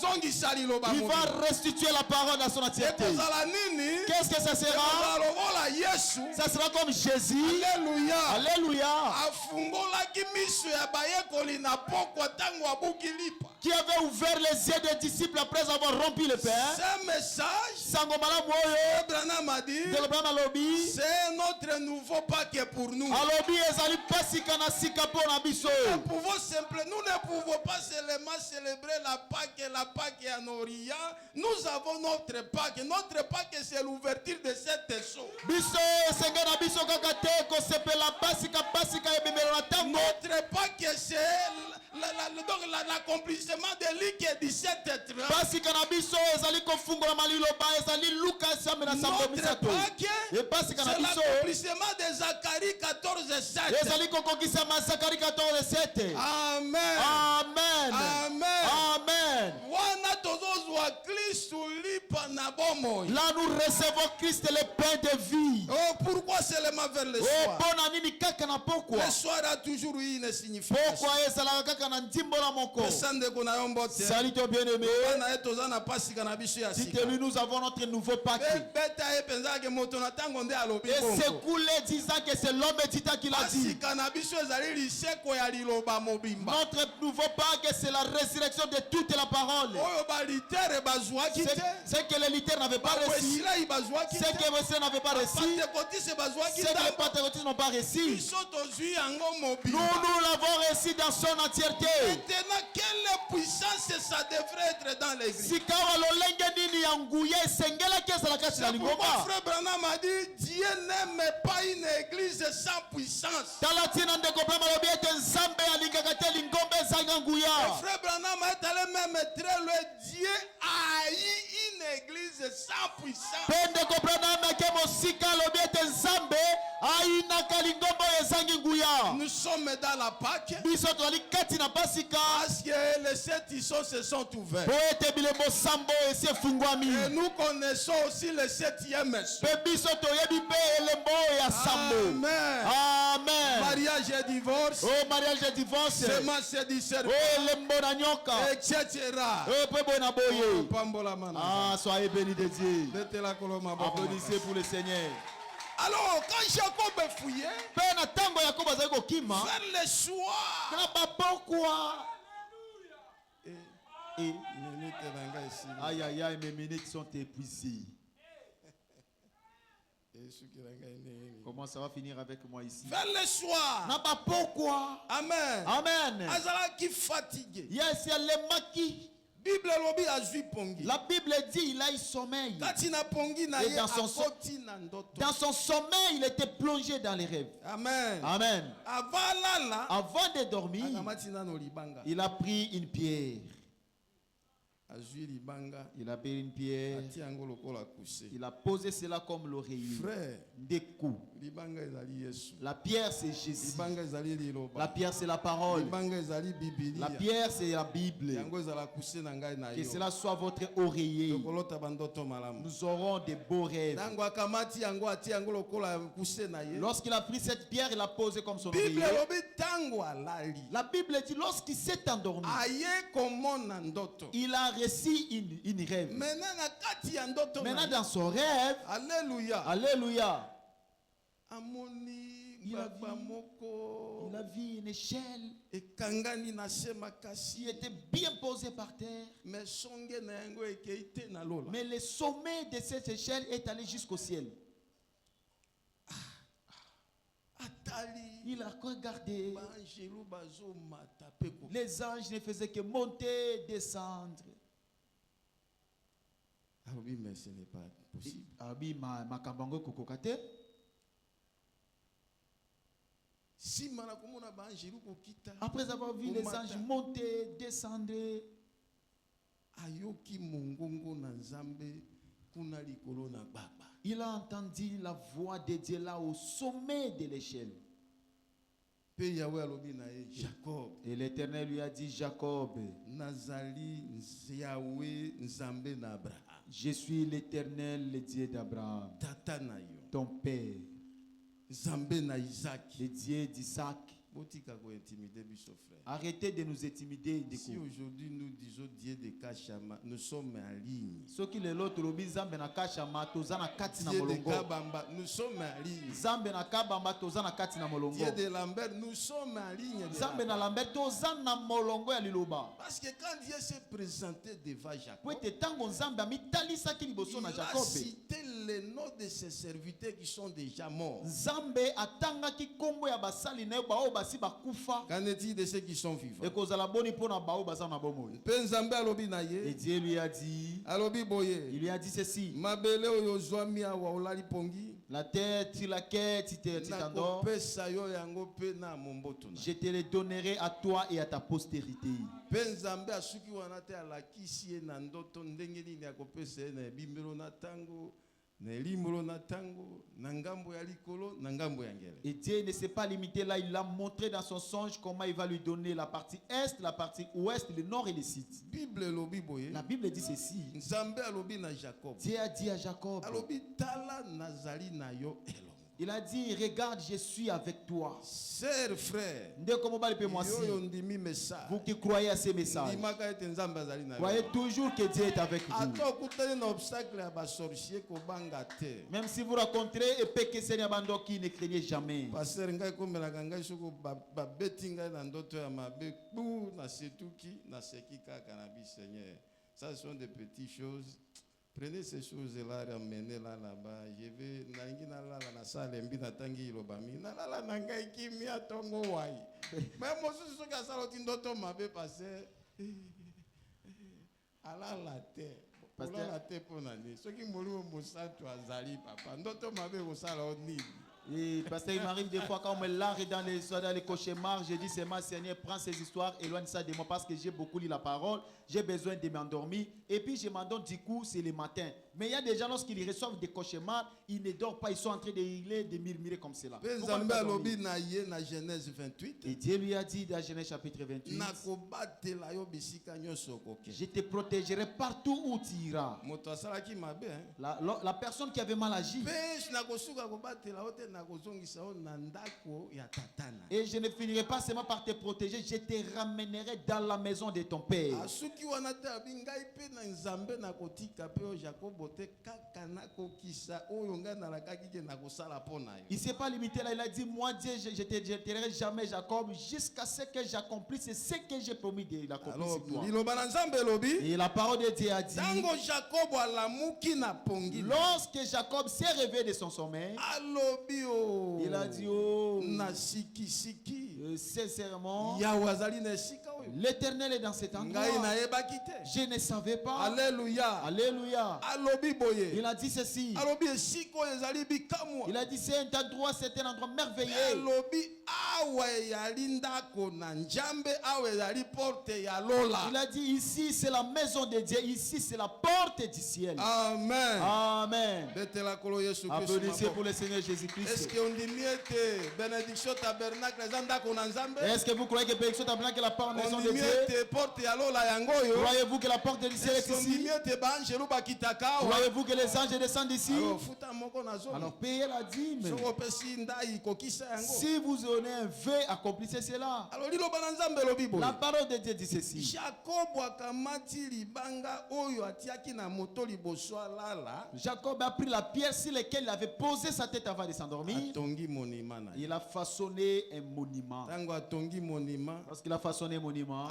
Speaker 1: il va restituer la parole à son entièreté. Qu'est-ce que ça sera? Ça sera comme Jésus.
Speaker 2: Alléluia.
Speaker 1: Alléluia. Qui avait ouvert les yeux des disciples après avoir rompu le pain.
Speaker 2: Ce message, Branham a dit, c'est notre nouveau Pâques pour nous. Nous ne pouvons pas seulement célébrer la Pâques en Orient. Nous avons notre Pâques. Notre Pâques, c'est l'ouverture de cette eau. Notre Pâques, c'est donc l'accomplissement de Luc 17:30.
Speaker 1: Basi kanabiso ezali kofungola maliloba ezali Luka sambe na sambo
Speaker 2: Notre
Speaker 1: misato.
Speaker 2: Pâques,
Speaker 1: Et basi
Speaker 2: c'est
Speaker 1: kanabiso
Speaker 2: l'accomplissement de Zacharie 14:7.
Speaker 1: ezali kokokisa Zakari 14:7.
Speaker 2: Amen.
Speaker 1: Amen.
Speaker 2: Amen.
Speaker 1: Amen.
Speaker 2: Wana tozozwa Kristo lipa na bomoi.
Speaker 1: Là nous recevons Christ le pain de vie.
Speaker 2: Oh, pourquoi seulement vers le
Speaker 1: Oh
Speaker 2: soir?
Speaker 1: bona nini kaka na pokwa.
Speaker 2: Le soir a toujours eu une signification.
Speaker 1: Pokwa ezala kaka na ndimbo la moko.
Speaker 2: Pesande kuna yombote.
Speaker 1: Salut ton bien-aimé.
Speaker 2: Wana eto na pasika na biso ya sika.
Speaker 1: Dites-lui nous avons notre nouveau Pâques.
Speaker 2: Beta e penza ke moto na tango nde alobi
Speaker 1: Et
Speaker 2: bongo.
Speaker 1: c'est coulé disant que c'est l'homme Tita qui l'a dit.
Speaker 2: Pasika na biso ezali liseko ya liloba mobimba.
Speaker 1: Notre nouveau Pâques, c'est la résurrection de toute la parole.
Speaker 2: Oyo ba litere bazwaki te.
Speaker 1: C'est que les littéraires n'avaient pas réussi.
Speaker 2: Wesley bazwaki
Speaker 1: C'est
Speaker 2: te.
Speaker 1: que Wesley n'avait pas réussi.
Speaker 2: Pentecôtiste bazwaki
Speaker 1: C'est que les
Speaker 2: te.
Speaker 1: pentecôtistes n'ont pas réussi.
Speaker 2: Biso tozwi yango mobimba.
Speaker 1: Nous l'avons réussi dans son entièreté.
Speaker 2: Maintenant, quelle puissance ça devrait être dans l'église?
Speaker 1: Si kawa lolenge nini ya nguya esengela kesa la kati na
Speaker 2: C'est pourquoi
Speaker 1: lingomba.
Speaker 2: frère Branham a dit Dieu n'aime pas une église sans puissance.
Speaker 1: Talatina ndeko brama lobi ete nzambe alingaka te lingomba ezanga nguya.
Speaker 2: Frère Branham est allé même très loin. Dieu haït une église sans puissance.
Speaker 1: Pende ko brana meke mosika lobi ete nzambe ainaka lingomba ezangi nguya.
Speaker 2: Nous sommes dans la Pâque
Speaker 1: Biso toli kati na pasika.
Speaker 2: parce que les 7 tisons se sont ouverts.
Speaker 1: Po ete bilemo sambo esi efungwami.
Speaker 2: Et nous connaissons aussi le 7e jour.
Speaker 1: Pe biso toyebi pe elembo ya sambo.
Speaker 2: Amen.
Speaker 1: Amen.
Speaker 2: Mariage et divorce.
Speaker 1: Oh mariage et divorce.
Speaker 2: Semence et discernement.
Speaker 1: Oh elembo na nyoka.
Speaker 2: Etc.
Speaker 1: Oh pe boy na boye.
Speaker 2: Pambola mana.
Speaker 1: Ah soyez bénis de Dieu.
Speaker 2: Betela koloma baba.
Speaker 1: Applaudissez pour le Seigneur.
Speaker 2: Alors, quand Jacob fouillait,
Speaker 1: Pe na tango Yakobo azali kokima.
Speaker 2: vers le soir,
Speaker 1: Na ba pourquoi? Et aïe aïe aïe mes minutes sont épuisées. Comment ça va finir avec moi ici?
Speaker 2: vers le soir,
Speaker 1: Na ba pourquoi?
Speaker 2: Amen.
Speaker 1: Amen.
Speaker 2: Azala qui fatigué.
Speaker 1: Yes, il y a les maquis.
Speaker 2: Bible lobi azui pongi.
Speaker 1: La Bible dit il a eu sommeil.
Speaker 2: Katina pongi na
Speaker 1: Et
Speaker 2: ye akoti na ndoto.
Speaker 1: dans son sommeil, il était plongé dans les rêves.
Speaker 2: Amen.
Speaker 1: Amen.
Speaker 2: Avalala.
Speaker 1: Avant de dormir,
Speaker 2: Akamatina no libanga.
Speaker 1: il a pris une pierre.
Speaker 2: Azui libanga.
Speaker 1: Il a pris une pierre.
Speaker 2: Ati yango lokola kuse.
Speaker 1: Il a posé cela comme l'oreiller.
Speaker 2: Frère,
Speaker 1: Des coups.
Speaker 2: libanga ezali Yesu.
Speaker 1: La pierre, c'est Jésus.
Speaker 2: Libanga ezali liloba.
Speaker 1: La pierre, c'est la parole.
Speaker 2: Libanga ezali Biblia.
Speaker 1: La pierre, c'est la Bible.
Speaker 2: Yango ezala kuse na ngai na
Speaker 1: Que
Speaker 2: yo.
Speaker 1: cela soit votre oreiller.
Speaker 2: Lokolota bandoto malamu.
Speaker 1: Nous aurons des beaux rêves.
Speaker 2: Tango akamati yango ati yango lokola kuse na ye.
Speaker 1: Lorsqu'il a pris cette pierre, il l'a posée comme son
Speaker 2: Bible
Speaker 1: oreiller.
Speaker 2: lobi tango alali.
Speaker 1: La Bible dit lorsqu'il s'est endormi,
Speaker 2: Aye komona ndoto.
Speaker 1: il a reçu une rêve.
Speaker 2: Maintenant na kati ya ndoto na
Speaker 1: Maintenant,
Speaker 2: ye.
Speaker 1: dans son rêve,
Speaker 2: Alléluia.
Speaker 1: alléluia,
Speaker 2: Amoni
Speaker 1: Il a
Speaker 2: baba
Speaker 1: vu-
Speaker 2: moko
Speaker 1: il a vu une échelle
Speaker 2: ekangani na se
Speaker 1: qui
Speaker 2: makasi
Speaker 1: était bien posée par terre.
Speaker 2: mais songe na yango ekei te na lola.
Speaker 1: Mais le sommet de cette échelle est allé jusqu'au ciel.
Speaker 2: Atali
Speaker 1: Il a regardé.
Speaker 2: banjelu bazomata pe ko.
Speaker 1: Les anges ne faisaient que monter, descendre.
Speaker 2: Ah oui, mais ce n'est pas possible.
Speaker 1: Abi makambango kokokate.
Speaker 2: Si mana komona banjelu kokita.
Speaker 1: Après avoir vu les anges monter, descendre,
Speaker 2: Ayoki mongongo na nzambe kuna likolo na baba.
Speaker 1: il a entendu la voix de Dieu là au sommet de l'échelle.
Speaker 2: Pe Yahweh alobi na ye Jacob.
Speaker 1: Et l'Éternel lui a dit, Jacob,
Speaker 2: Nazali Yahweh nzambe na Abraham.
Speaker 1: je suis l'Éternel, le Dieu d'Abraham,
Speaker 2: Tata na yo.
Speaker 1: ton père,
Speaker 2: Nzambe na Isaac.
Speaker 1: le Dieu d'Isaac.
Speaker 2: Botika ko intimider biso frère.
Speaker 1: Arrêtez de nous intimider.
Speaker 2: Si aujourd'hui nous disons Dieu de Kachama, nous sommes en ligne.
Speaker 1: Ce qui est l'autre, Zambe na kashama, tozana kati na
Speaker 2: Dieu de
Speaker 1: molongo.
Speaker 2: Kabamba, nous sommes en ligne.
Speaker 1: Zambe na kabamba, tozana kati na molongo.
Speaker 2: Dieu de Lambert, nous sommes en ligne.
Speaker 1: Zambe na lambe, tozana molongo ya liloba.
Speaker 2: Parce que quand Dieu s'est présenté devant Jacob,
Speaker 1: Pwete tango Zambe amitalisa ki liboso na
Speaker 2: il a
Speaker 1: Jacob.
Speaker 2: cité les noms de ses serviteurs qui sont déjà morts.
Speaker 1: Zambe atanga ki kombo ya basali na yo bao basi bakufa.
Speaker 2: Qu'en est-il de ceux qui sont vivants?
Speaker 1: Et kozala boni pona bao basa na bomo.
Speaker 2: Pe Nzambe alobi na
Speaker 1: Et
Speaker 2: ye,
Speaker 1: Dieu lui a dit,
Speaker 2: alobi boye,
Speaker 1: il lui a dit ceci.
Speaker 2: mabele oyo zwami awa olali pongi,
Speaker 1: La terre sur laquelle tu t'endors, je te le donnerai à toi et à ta postérité. Et Dieu ne s'est pas limité là, il l'a montré dans son songe comment il va lui donner la partie est, la partie ouest, le nord et le sud. La Bible dit ceci. Dieu a dit à Jacob, il a dit, regarde, je suis avec toi.
Speaker 2: Sœur, frère,
Speaker 1: vous qui croyez à ces messages, croyez toujours que Dieu est avec vous. Même si vous rencontrez et que c'est un qui ne craignez jamais.
Speaker 2: Ça sont des petites choses. Prenez ces choses-là, ramenez-la là-bas. Je vais na salle mbina tangi lobami. Na la nangai kimia tongo wai. Mais moi je suis ça l'autre ndoto m'avait passé. Ala la terre. Pasteur la terre pour nani. Ce qui molu mosa toi zali papa. Ndoto m'avait mosa la ni.
Speaker 1: Et parce qu'il m'arrive des fois quand on me largue dans les cauchemars, je dis Seigneur, Seigneur, prends ces histoires, éloigne ça de moi parce que j'ai beaucoup lu la parole, j'ai besoin de m'endormir. Et puis je m'endors du coup, c'est le matin. Mais il y a des gens, lorsqu'ils reçoivent des cauchemars, ils ne dorment pas, ils sont en train de hurler, de murmurer comme cela. Et Dieu lui a dit dans Genèse chapitre 28, je te protégerai partout où tu iras. La personne qui avait mal agi. Et je ne finirai pas seulement par te protéger, je te ramènerai dans la maison de ton père. Il ne s'est pas limité là, il a dit moi Dieu je ne te jeterai jamais Jacob jusqu'à ce que j'accomplisse ce que j'ai promis de l'accomplir sur toi. Et la parole de Dieu a dit, lorsque Jacob s'est réveillé de son sommeil, il a dit oh, sincèrement, l'Éternel est dans cet endroit. Je ne savais pas.
Speaker 2: Alléluia.
Speaker 1: Alléluia. Il a dit ceci. Il a dit c'est un endroit merveilleux. Il a dit ici c'est la maison de Dieu, ici c'est la porte du ciel.
Speaker 2: Amen.
Speaker 1: Amen. Applaudissez pour le Seigneur Jésus-Christ.
Speaker 2: Est-ce que
Speaker 1: vous croyez que bénédiction tabernacle est la porte de la maison de Dieu? Croyez-vous que la porte du ciel est ici? Croyez-vous que les anges descendent ici? Alors payez la dîme. Si vous donnez un vœu, accomplissez cela. La parole de Dieu dit ceci. Jacob a pris la pierre sur laquelle il avait posé sa tête avant de s'endormir. Il a façonné un monument. Lorsqu'il a façonné un monument,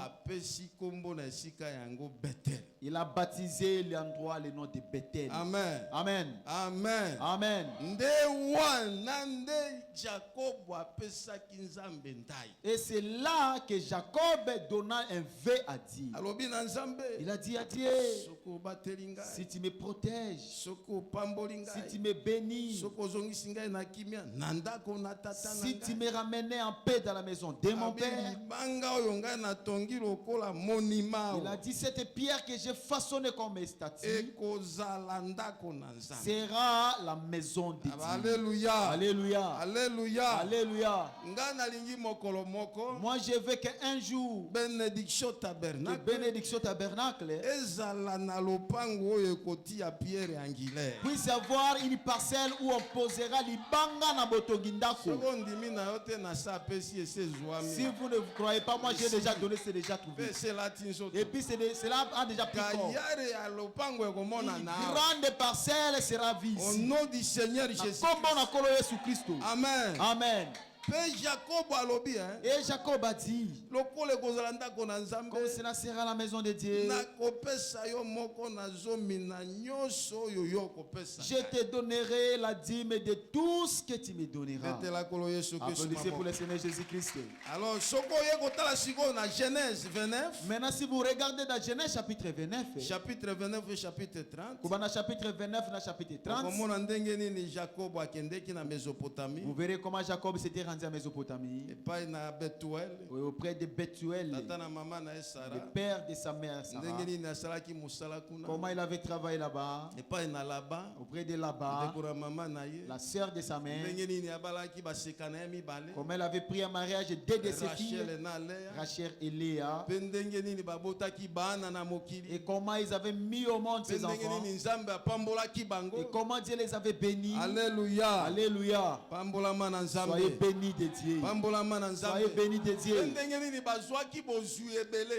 Speaker 1: il a baptisé l'endroit le nom de Bethel.
Speaker 2: Amen.
Speaker 1: Amen.
Speaker 2: Amen.
Speaker 1: Amen. Et c'est là que Jacob donna un vœu à Dieu. Il a dit à Dieu, si tu me protèges, si tu me bénis, si tu me ramènes en paix dans la maison de mon père, il a dit cette pierre que j'ai façonnée comme statue sera la maison de Dieu.
Speaker 2: Alléluia.
Speaker 1: Alléluia.
Speaker 2: Alléluia.
Speaker 1: Alléluia. Moi je veux qu'un jour
Speaker 2: bénédiction tabernacle
Speaker 1: puisse avoir une parcelle où on posera l'ibanga na botogindako. Si vous ne croyez pas, moi j'ai déjà donné, c'est déjà trouvé. Et puis cela a déjà pris corps. Une grande parcelle sera vide.
Speaker 2: Au nom du Seigneur Jésus.
Speaker 1: Amen. Amen. Et Jacob a dit, comme cela sera la maison de Dieu, je te donnerai la dîme de tout ce que tu me donneras. Applaudissez pour le Seigneur Jésus-Christ.
Speaker 2: Alors, Genèse 29.
Speaker 1: Maintenant, si vous regardez dans Genèse chapitre 29,
Speaker 2: chapitre 29 et chapitre 30,
Speaker 1: chapitre 29 et chapitre 30, vous verrez comment Jacob s'était rendu à Mésopotamie, auprès de Bethuel, le père de sa mère Sarah. Comment il avait travaillé là-bas, auprès de Laban, la sœur de sa mère. Comment elle avait pris un mariage deux de ses filles, Rachel et Léa. Et comment ils avaient mis au monde ses enfants. Et comment Dieu les avait bénis.
Speaker 2: Alléluia.
Speaker 1: Alléluia. Soyez bénis de Dieu. Soyez bénis de Dieu.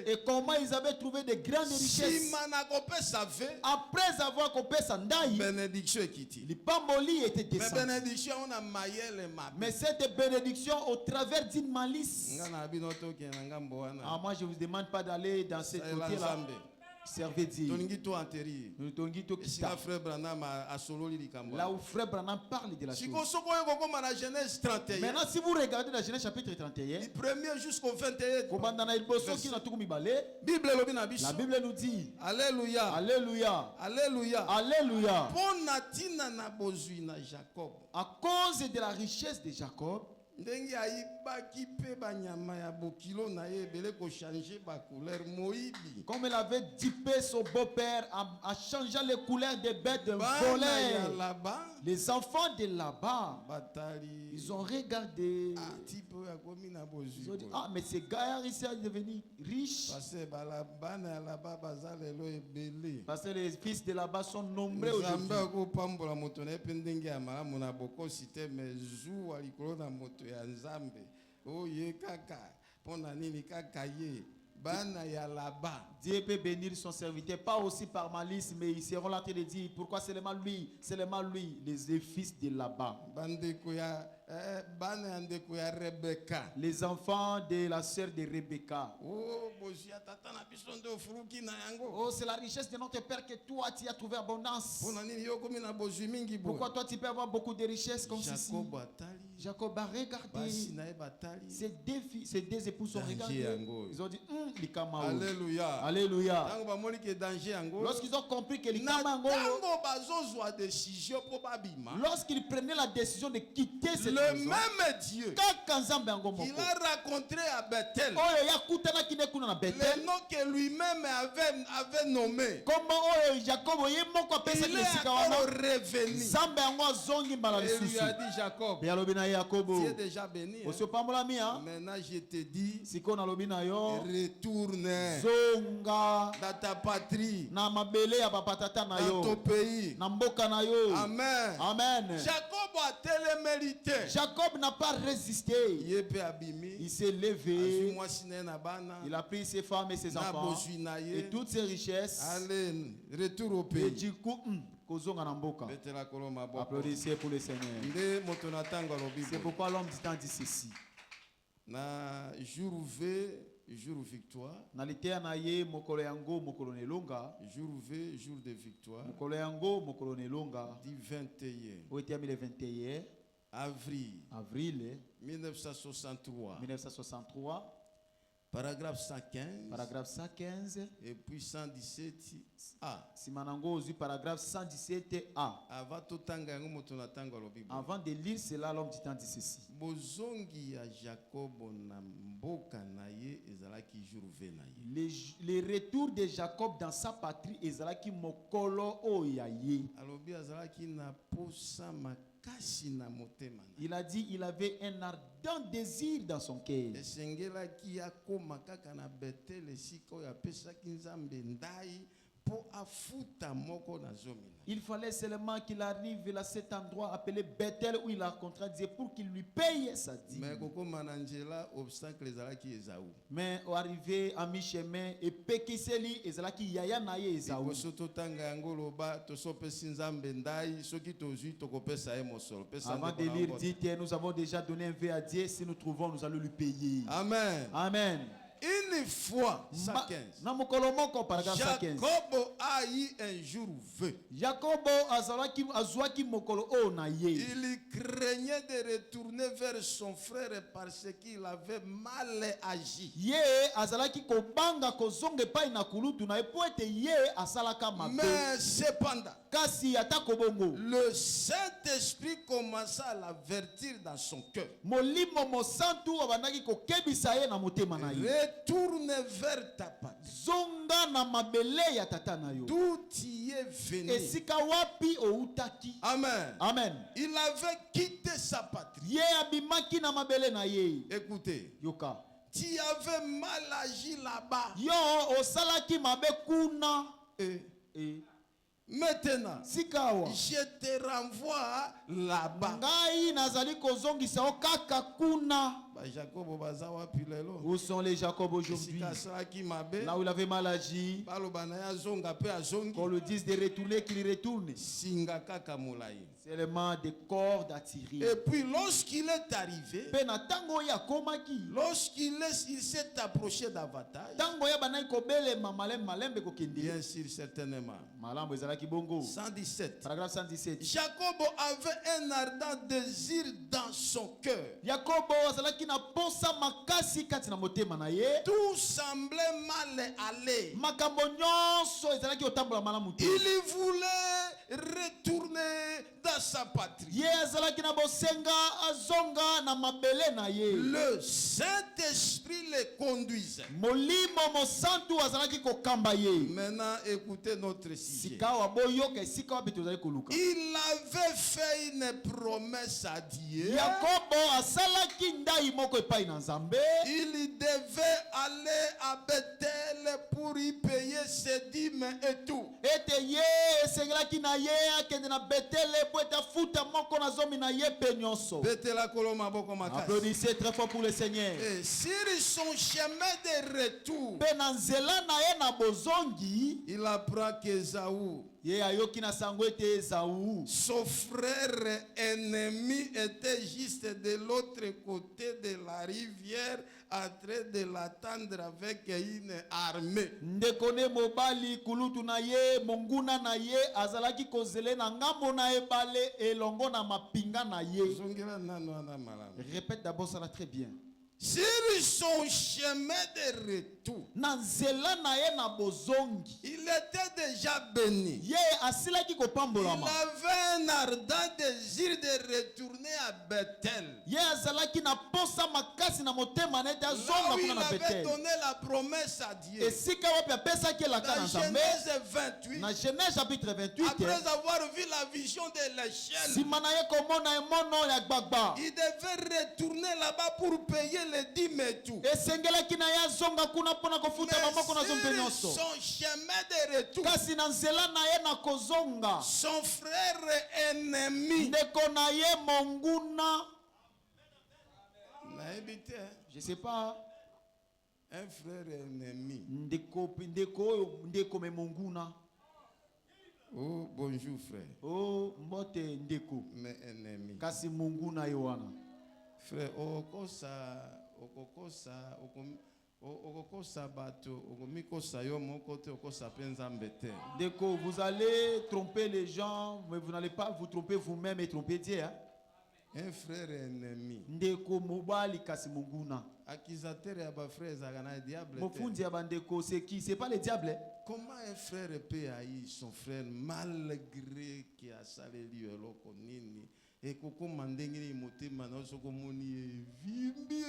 Speaker 1: Et comment ils avaient trouvé de grandes richesses. Après avoir coupé Sandaï,
Speaker 2: bénédiction est quittée.
Speaker 1: Lipamboli était descendu. Mais cette bénédiction au travers d'une malice. Moi je ne vous demande pas d'aller dans ce côté-là. Servez Dieu. Là où Frère Branham parle de la chose. Maintenant, si vous regardez la Genèse chapitre 31,
Speaker 2: du 1er jusqu'au 21,
Speaker 1: la Bible nous dit,
Speaker 2: Alléluia.
Speaker 1: Alléluia.
Speaker 2: Alléluia.
Speaker 1: Alléluia.
Speaker 2: À
Speaker 1: cause de la richesse de Jacob, comme il avait dupé son beau-père en changeant les couleurs des bêtes de voleurs, les enfants de là-bas, ils ont regardé. Ils ont dit, ah, mais ces gars ici sont devenus riches. Parce que les fils de là-bas sont nombreux aujourd'hui. Dieu peut bénir son serviteur, pas aussi par malice, mais ils seront là en train de dire pourquoi seulement lui, les fils de là-bas. Les enfants de la sœur de Rebecca. Oh, c'est la richesse de notre Père que toi tu as trouvé abondance. Pourquoi toi tu peux avoir beaucoup de richesses comme ceci? Jacob a regardé. Ces deux époux sont regardés. Ils ont dit,
Speaker 2: Alléluia.
Speaker 1: Alléluia. Lorsqu'ils ont compris que lorsqu'ils prenaient la décision de quitter cette
Speaker 2: le même Dieu
Speaker 1: qu'il
Speaker 2: a rencontré à Bethel,
Speaker 1: le
Speaker 2: nom que lui-même avait nommé,
Speaker 1: il est encore
Speaker 2: revenu. Et lui a dit, Jacob, tu es déjà béni. Maintenant je te dis, retourne dans ta patrie, dans ton pays. Amen.
Speaker 1: Amen.
Speaker 2: Jacob a télémérité.
Speaker 1: Jacob n'a pas résisté. Il s'est levé. Il a pris ses femmes et ses enfants et toutes ses richesses.
Speaker 2: Allez, retour au pays.
Speaker 1: Et du coup, applaudissez pour le Seigneur. C'est pourquoi l'homme du temps dit ceci.
Speaker 2: Na jour V, jour victoire. Jour V, jour de victoire. Du 21 avril 1963. Paragraphe 115. Et puis 117a.
Speaker 1: Paragraphe 117a. Avant de lire cela, l'homme du temps dit ceci. Les retours de Jacob dans sa patrie, ezalaki mokolo oyaye. Il a dit il avait un ardent désir dans son cœur. Il fallait seulement qu'il arrive à cet endroit appelé Bethel où il a contrat pour qu'il lui paye sa dîme. Mais au arrivé à mi-chemin, et Pekiseli et Zalaki Yaya Naye Esaou. Avant de lire, dites, nous avons déjà donné un verre à Dieu. Si nous trouvons, nous allons lui payer.
Speaker 2: Amen.
Speaker 1: Amen.
Speaker 2: Une fois, 115. Jacob a eu un jour vœu. Il craignait de retourner vers son frère parce qu'il avait mal agi. Mais cependant, le Saint-Esprit commença à l'avertir dans son cœur. Retourne vers ta patrie. D'où tu es venu. Amen.
Speaker 1: Amen.
Speaker 2: Il avait quitté sa patrie. Écoutez.
Speaker 1: Yoka.
Speaker 2: Tu avais mal agi là-bas. Et maintenant, je te renvoie là-bas.
Speaker 1: Où sont les Jacob aujourd'hui? Là où il avait mal agi, qu'on lui dise de retourner, qu'il retourne. Seulement des cordes à tirer.
Speaker 2: Et puis lorsqu'il est arrivé, lorsqu'il s'est approché davantage, bien sûr, certainement. 117.
Speaker 1: Paragraphe 117.
Speaker 2: Jacob avait un ardent désir dans son cœur. Tout semblait mal aller. Il voulait retourner dans sa patrie. Le Saint-Esprit le conduisait. Maintenant, écoutez notre sujet. Il avait fait une promesse à Dieu. Il devait aller à Bethel pour y payer ses dîmes et tout.
Speaker 1: Applaudissez très fort pour le Seigneur.
Speaker 2: Et sur son chemin de retour, il apprend qu'Ésaü, son frère ennemi, était juste de l'autre côté de la rivière en train de l'attendre avec une armée.
Speaker 1: Répète d'abord ça là très bien.
Speaker 2: Sur son chemin de retour, il était déjà béni. Il avait un ardent désir de retourner à Bethel. Là où il avait donné la promesse à Dieu. Dans Genèse 28, après avoir vu la vision de l'échelle, il devait retourner là-bas pour payer les dîmes et tout. Mais sur son chemin de retour, son frère ennemi,
Speaker 1: je sais pas,
Speaker 2: un frère ennemi. Oh, bonjour frère.
Speaker 1: Oh, mbote ndeko.
Speaker 2: Mais ennemi.
Speaker 1: Kasi munguna yowana.
Speaker 2: Frère,
Speaker 1: vous allez tromper les gens, mais vous n'allez pas vous tromper vous-même et tromper Dieu. Hein?
Speaker 2: Un frère ennemi.
Speaker 1: Ndeko mobali kasi munguna.
Speaker 2: Accusateur ya ba frère zakana diable.
Speaker 1: Mofundi ya bandeko c'est qui? C'est pas le diable.
Speaker 2: Comment un frère peut haïr son frère malgré qu'il a salé eloko nini? Et koko mandengini motema na soko moni vimbi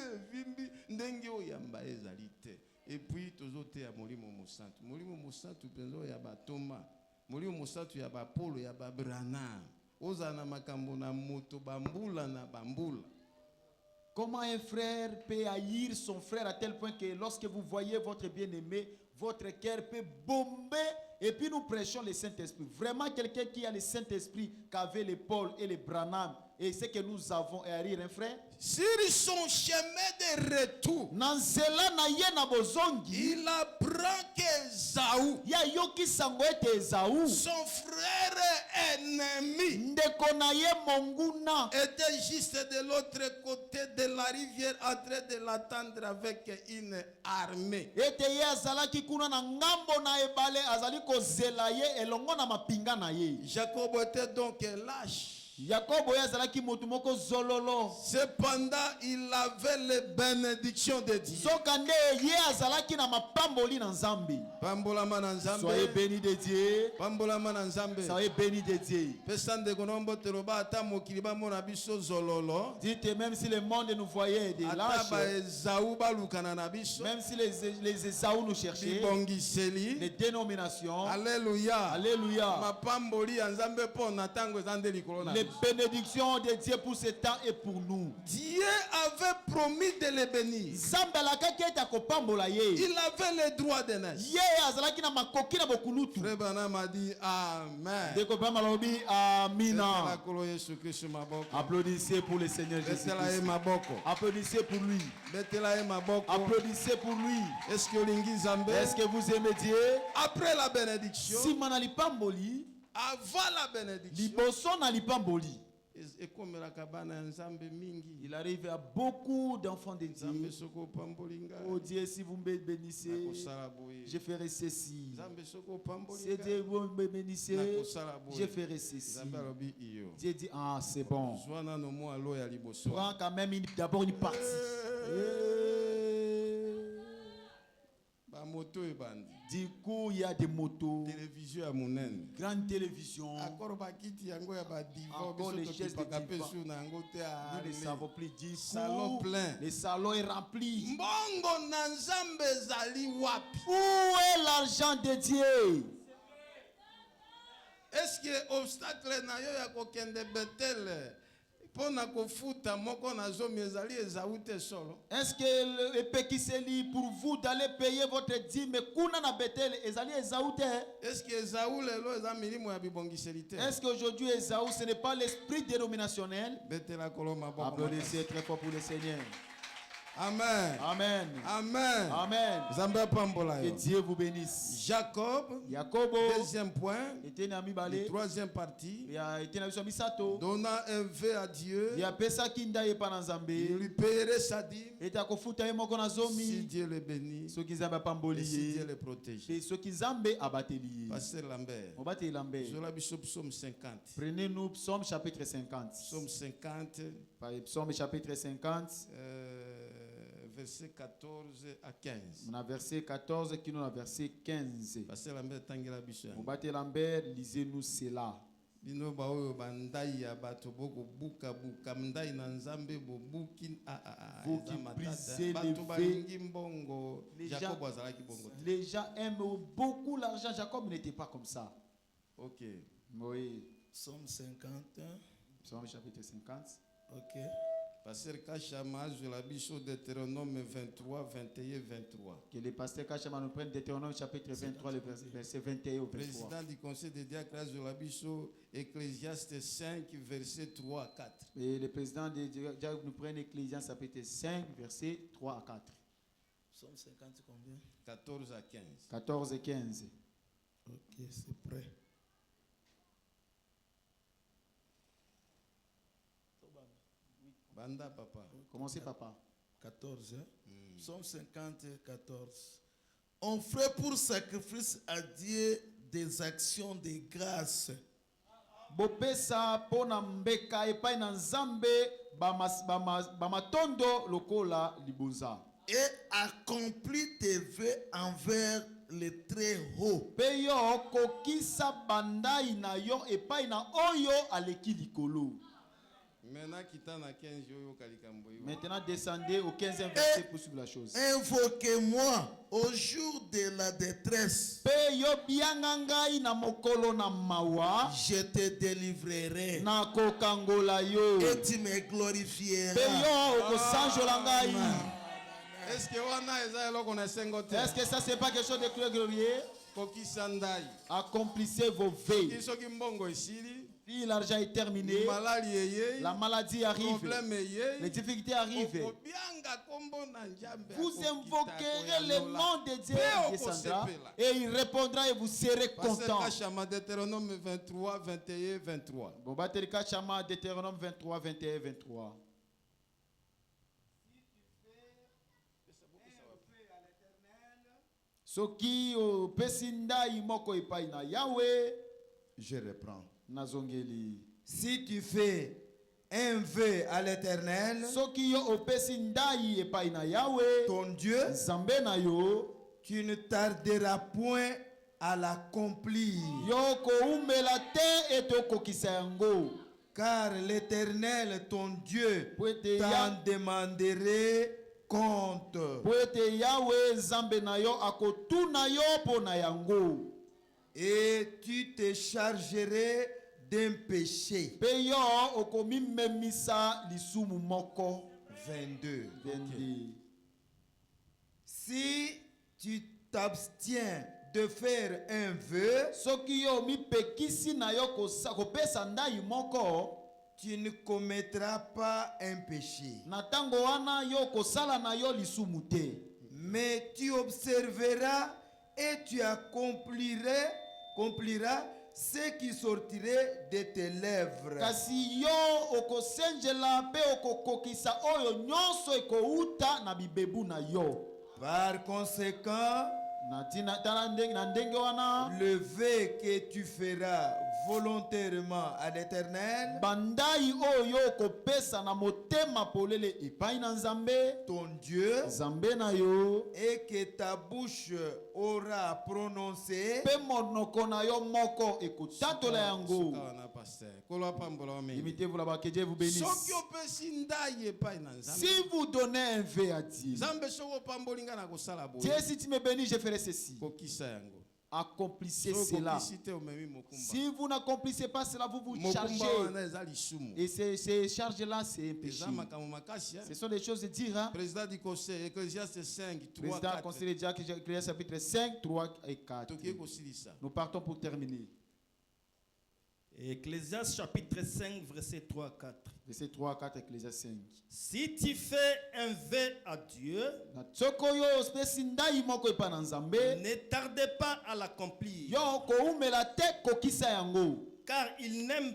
Speaker 2: ndenge oyamba ezalite. Et puis tozote ya molimo mosantu penzo ya batoma molimo mosantu ya ba Paulo ya ba Brana ozana makambo na moto bambula na bambula.
Speaker 1: Comment un frère peut haïr son frère à tel point que lorsque vous voyez votre bien-aimé, votre cœur peut bomber Et puis nous prêchons le Saint-Esprit. Vraiment quelqu'un qui a le Saint-Esprit qu'avait les Paul et les Branham. Et ce que nous avons est à rire, hein, frère?
Speaker 2: Sur son chemin de retour, il apprend qu'Ésaü, son frère ennemi, était juste de l'autre côté de la rivière en train de l'attendre avec une armée. Jacob était donc lâche. Cependant, il avait les bénédictions de Dieu.
Speaker 1: Soyez bénis de Dieu. Soyez bénis de Dieu. Dites même si le monde nous voyait des lâches, même si les Esaü nous cherchaient, les dénominations,
Speaker 2: Alléluia.
Speaker 1: Alléluia. Les bénédictions de Dieu pour ce temps et pour nous.
Speaker 2: Dieu avait promis de les bénir. Il avait le droit de naître. Frère Branham a dit Amen.
Speaker 1: Applaudissez pour le Seigneur Jésus. Applaudissez pour lui. Applaudissez pour lui.
Speaker 2: Est-ce
Speaker 1: que vous aimez Dieu?
Speaker 2: Après la bénédiction, avant la bénédiction,
Speaker 1: il arrive à beaucoup d'enfants de Dieu. Oh Dieu, si vous me bénissez, je ferai ceci. Si Dieu vous me bénissez, je ferai ceci. Dieu dit, ah c'est bon. Prends quand même d'abord une partie. Du coup, il y a des motos, grande télévision, encore les chaises de divan. Nous ne savons plus. Du coup, le salon est rempli. Où est l'argent de Dieu?
Speaker 2: Est-ce que l'obstacle n'a pas Bethel?
Speaker 1: Est-ce que le pékiseli pour vous d'aller payer votre dîme kuna na Bethel ezali Esaü?
Speaker 2: Est-ce que Esaü
Speaker 1: Est-ce qu'aujourd'hui Esaü ce n'est pas l'esprit dénominationnel? Applaudissez très fort pour le Seigneur.
Speaker 2: Amen.
Speaker 1: Amen.
Speaker 2: Amen.
Speaker 1: Amen. Que Dieu vous bénisse.
Speaker 2: Jacob, deuxième point, troisième partie, donnant un vœu à Dieu, il lui paierait sa dîme si Dieu le bénit et si Dieu le protège. Pasteur Lambert, psaume 50.
Speaker 1: Prenez-nous Psaume chapitre 50.
Speaker 2: Psaume 50.
Speaker 1: Psaume chapitre 50.
Speaker 2: Verset 14 à 15.
Speaker 1: On a verset 14 qui nous a verset 15.
Speaker 2: Pasteur Lambert Tangira Bishon.
Speaker 1: Pasteur Lambert, lisez-nous cela.
Speaker 2: Bino baoyo bandai ya bato boko buka buka ndai na nzambe bo bukin
Speaker 1: vous qui brisez les les gens aiment beaucoup l'argent. Jacob n'était pas comme ça.
Speaker 2: Ok.
Speaker 1: Oui.
Speaker 2: Psaume 50.
Speaker 1: Psaume chapitre 50.
Speaker 2: Ok. Pasteur Kachama, je la bicho Deutéronome 23, 21, 23.
Speaker 1: Que le pasteur Kachama nous prenne Deutéronome chapitre 23, le verset 21 au 23.
Speaker 2: Président du conseil des diacres, je la bicho Ecclésiaste 5, verset 3 à 4.
Speaker 1: Et le président des diacres nous prenne Ecclésiaste chapitre 5, verset 3 à 4.
Speaker 2: Psaume 50, combien? 14 à 15.
Speaker 1: 14 et 15.
Speaker 2: Ok, c'est prêt. Banda, papa.
Speaker 1: Commencez, papa.
Speaker 4: 14. Psaume 50, 14. On fait pour sacrifice à Dieu des actions de grâce.
Speaker 1: Bopesa pona mbeka epai na nzambe bamatondo lokola libunza.
Speaker 4: Et accomplit tes vœux envers le très haut.
Speaker 1: Peyo kokisa bandai na yo epai na oyo aleki likolo. Maintenant, descendez au 15e verset pour suivre la chose.
Speaker 4: Invoquez-moi au jour de la détresse. Je te délivrerai. Et tu me glorifieras.
Speaker 2: Est-ce que
Speaker 1: ça c'est pas quelque chose de glorieux? Accomplissez vos veilles. Si l'argent est terminé, la maladie arrive, les difficultés arrivent. Vous invoquerez le nom de Dieu, descendra, et il répondra et vous serez content.
Speaker 2: Deutéronome 23, 21, 23.
Speaker 1: Deutéronome 23, 21, 23. Soki o pesinda imoko epai na Yahweh,
Speaker 3: Je reprends.
Speaker 1: nazongeli.
Speaker 3: Si tu fais un vœu à l'Éternel,
Speaker 1: Soki yo o pesinda epai na Yahweh,
Speaker 3: ton Dieu,
Speaker 1: Nzambe na yo,
Speaker 3: tu ne tarderas point à l'accomplir.
Speaker 1: yo ko umela te etokokisa yango.
Speaker 3: Car l'Éternel, ton Dieu,
Speaker 1: Poete
Speaker 3: t'en
Speaker 1: ya-
Speaker 3: demanderait compte.
Speaker 1: po ete Yahweh Nzambe na yo akotuna yo po na yango.
Speaker 3: Et tu te chargerais d'un péché.
Speaker 1: Pe yo okomimemisa lisumu moko.
Speaker 3: 22.
Speaker 1: 22.
Speaker 3: Si tu t'abstiens de faire un vœu,
Speaker 1: Soki yo mipekisi na yo kopesa ndai moko,
Speaker 3: tu ne commettras pas un péché.
Speaker 1: na tango wana yo kosala na yo lisumu te.
Speaker 3: Mais tu observeras et tu accompliras ce qui sortirait de tes lèvres.
Speaker 1: Kasi yo okosenjela pe okokokisa oyo nyonso ekouta na bibebu na yo.
Speaker 3: Par conséquent,
Speaker 1: na ndenge wana,
Speaker 3: le vœu que tu feras volontairement à l'Éternel,
Speaker 1: bandai oyo okopesa na motema polele epai na Nzambe,
Speaker 3: ton Dieu,
Speaker 1: Nzambe na yo,
Speaker 3: et que ta bouche aura prononcé,
Speaker 1: pe monoko na yo moko ekotatola yango. Imitez-vous là-bas, que Dieu vous bénisse. Si vous donnez un vœu à Dieu, Dieu, si tu me bénis, je ferai ceci. Accomplissez cela. Si vous n'accomplissez pas cela, vous vous chargez. Et ces charges-là, c'est un péché. Ce sont des choses de dire. Hein?
Speaker 2: Président du conseil, Ecclésiaste 5, 3,
Speaker 1: Président
Speaker 2: 4.
Speaker 1: du conseil de Dieu, Ecclésiaste chapitre 5, 3 et 4. Nous partons pour terminer.
Speaker 5: Ecclésiaste chapitre 5, verset 3 à 4.
Speaker 1: Verset 3 à 4, Ecclésiaste 5.
Speaker 5: Si tu fais un vœu à Dieu, ne tardez pas à l'accomplir, car il n'aime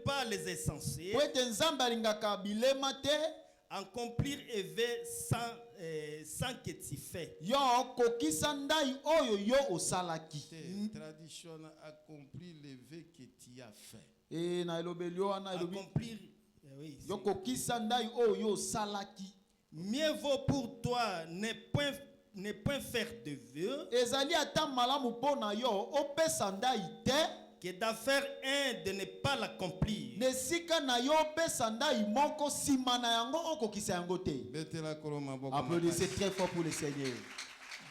Speaker 5: pas les insensés. Accomplir un vœu sans que tu fais.
Speaker 2: Tradition accomplir les vœux que tu as fait.
Speaker 5: Accomplir, oui, mieux vaut pour toi ne point faire de vœux que d'en faire un de ne pas l'accomplir.
Speaker 1: Applaudissez très fort pour le Seigneur.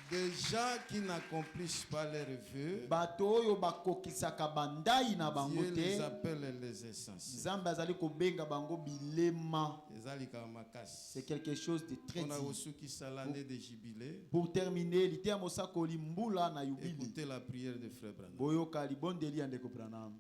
Speaker 2: Des gens qui n'accomplissent pas leurs vœux, Dieu les appelle les insensés.
Speaker 1: C'est quelque chose de très
Speaker 2: On a
Speaker 1: dit.
Speaker 2: reçu qui ça l'année de jubilé.
Speaker 1: Pour terminer,
Speaker 2: Écoutez la prière de Frère Branham.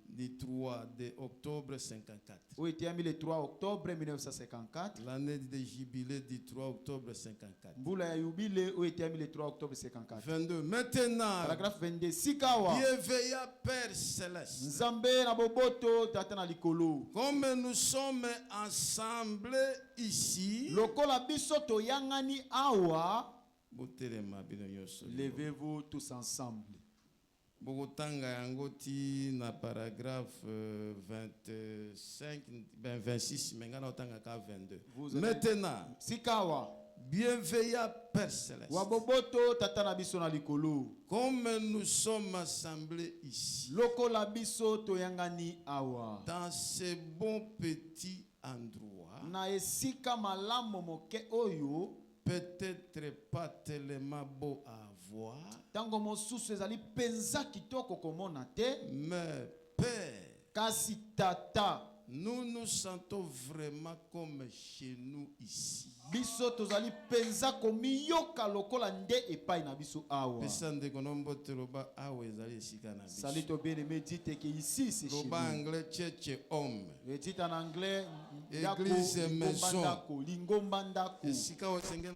Speaker 2: Du 3 de octobre 54.
Speaker 1: le 3 octobre 1954.
Speaker 2: L'année de jubilé du 3 octobre 54.
Speaker 1: Le 3 octobre 54.
Speaker 2: 22. Maintenant,
Speaker 1: Paragraphe 22. Sikawa.
Speaker 2: bienveillant Père Céleste,
Speaker 1: Nzambe na boboto tata na likolo.
Speaker 2: comme nous sommes ensemble ici,
Speaker 1: Lokola biso toyangani awa.
Speaker 2: levez-vous.
Speaker 1: Levez-vous tous ensemble.
Speaker 2: Bogotanga yangoti na paragraphe 25, 26, mengana otanga ka 22. Maintenant,
Speaker 1: Sikawa.
Speaker 2: bienveillant Père Céleste,
Speaker 1: Waboboto tata na biso na likolo.
Speaker 2: comme nous sommes assemblés ici,
Speaker 1: Lokola biso toyangani awa.
Speaker 2: dans ce bon petit endroit,
Speaker 1: Na esika malamu moke oyo.
Speaker 2: peut-être pas tellement beau à voir,
Speaker 1: Tango mosusu ezali penza kitoko komona te.
Speaker 2: mais Père,
Speaker 1: Kasi tata,
Speaker 2: Nous nous sentons vraiment comme chez nous ici.
Speaker 3: Biso tozali penza komi yoka lokola nde epai na biso awa.
Speaker 2: Pesa ndeko nombo teloba awa ezali esika na biso.
Speaker 3: Salut au bien-aimé, dites que ici c'est chez nous.
Speaker 2: Loba anglais church home.
Speaker 3: Et dites en anglais
Speaker 2: Église maison.
Speaker 3: Lingomba ndako.
Speaker 2: Esika osengela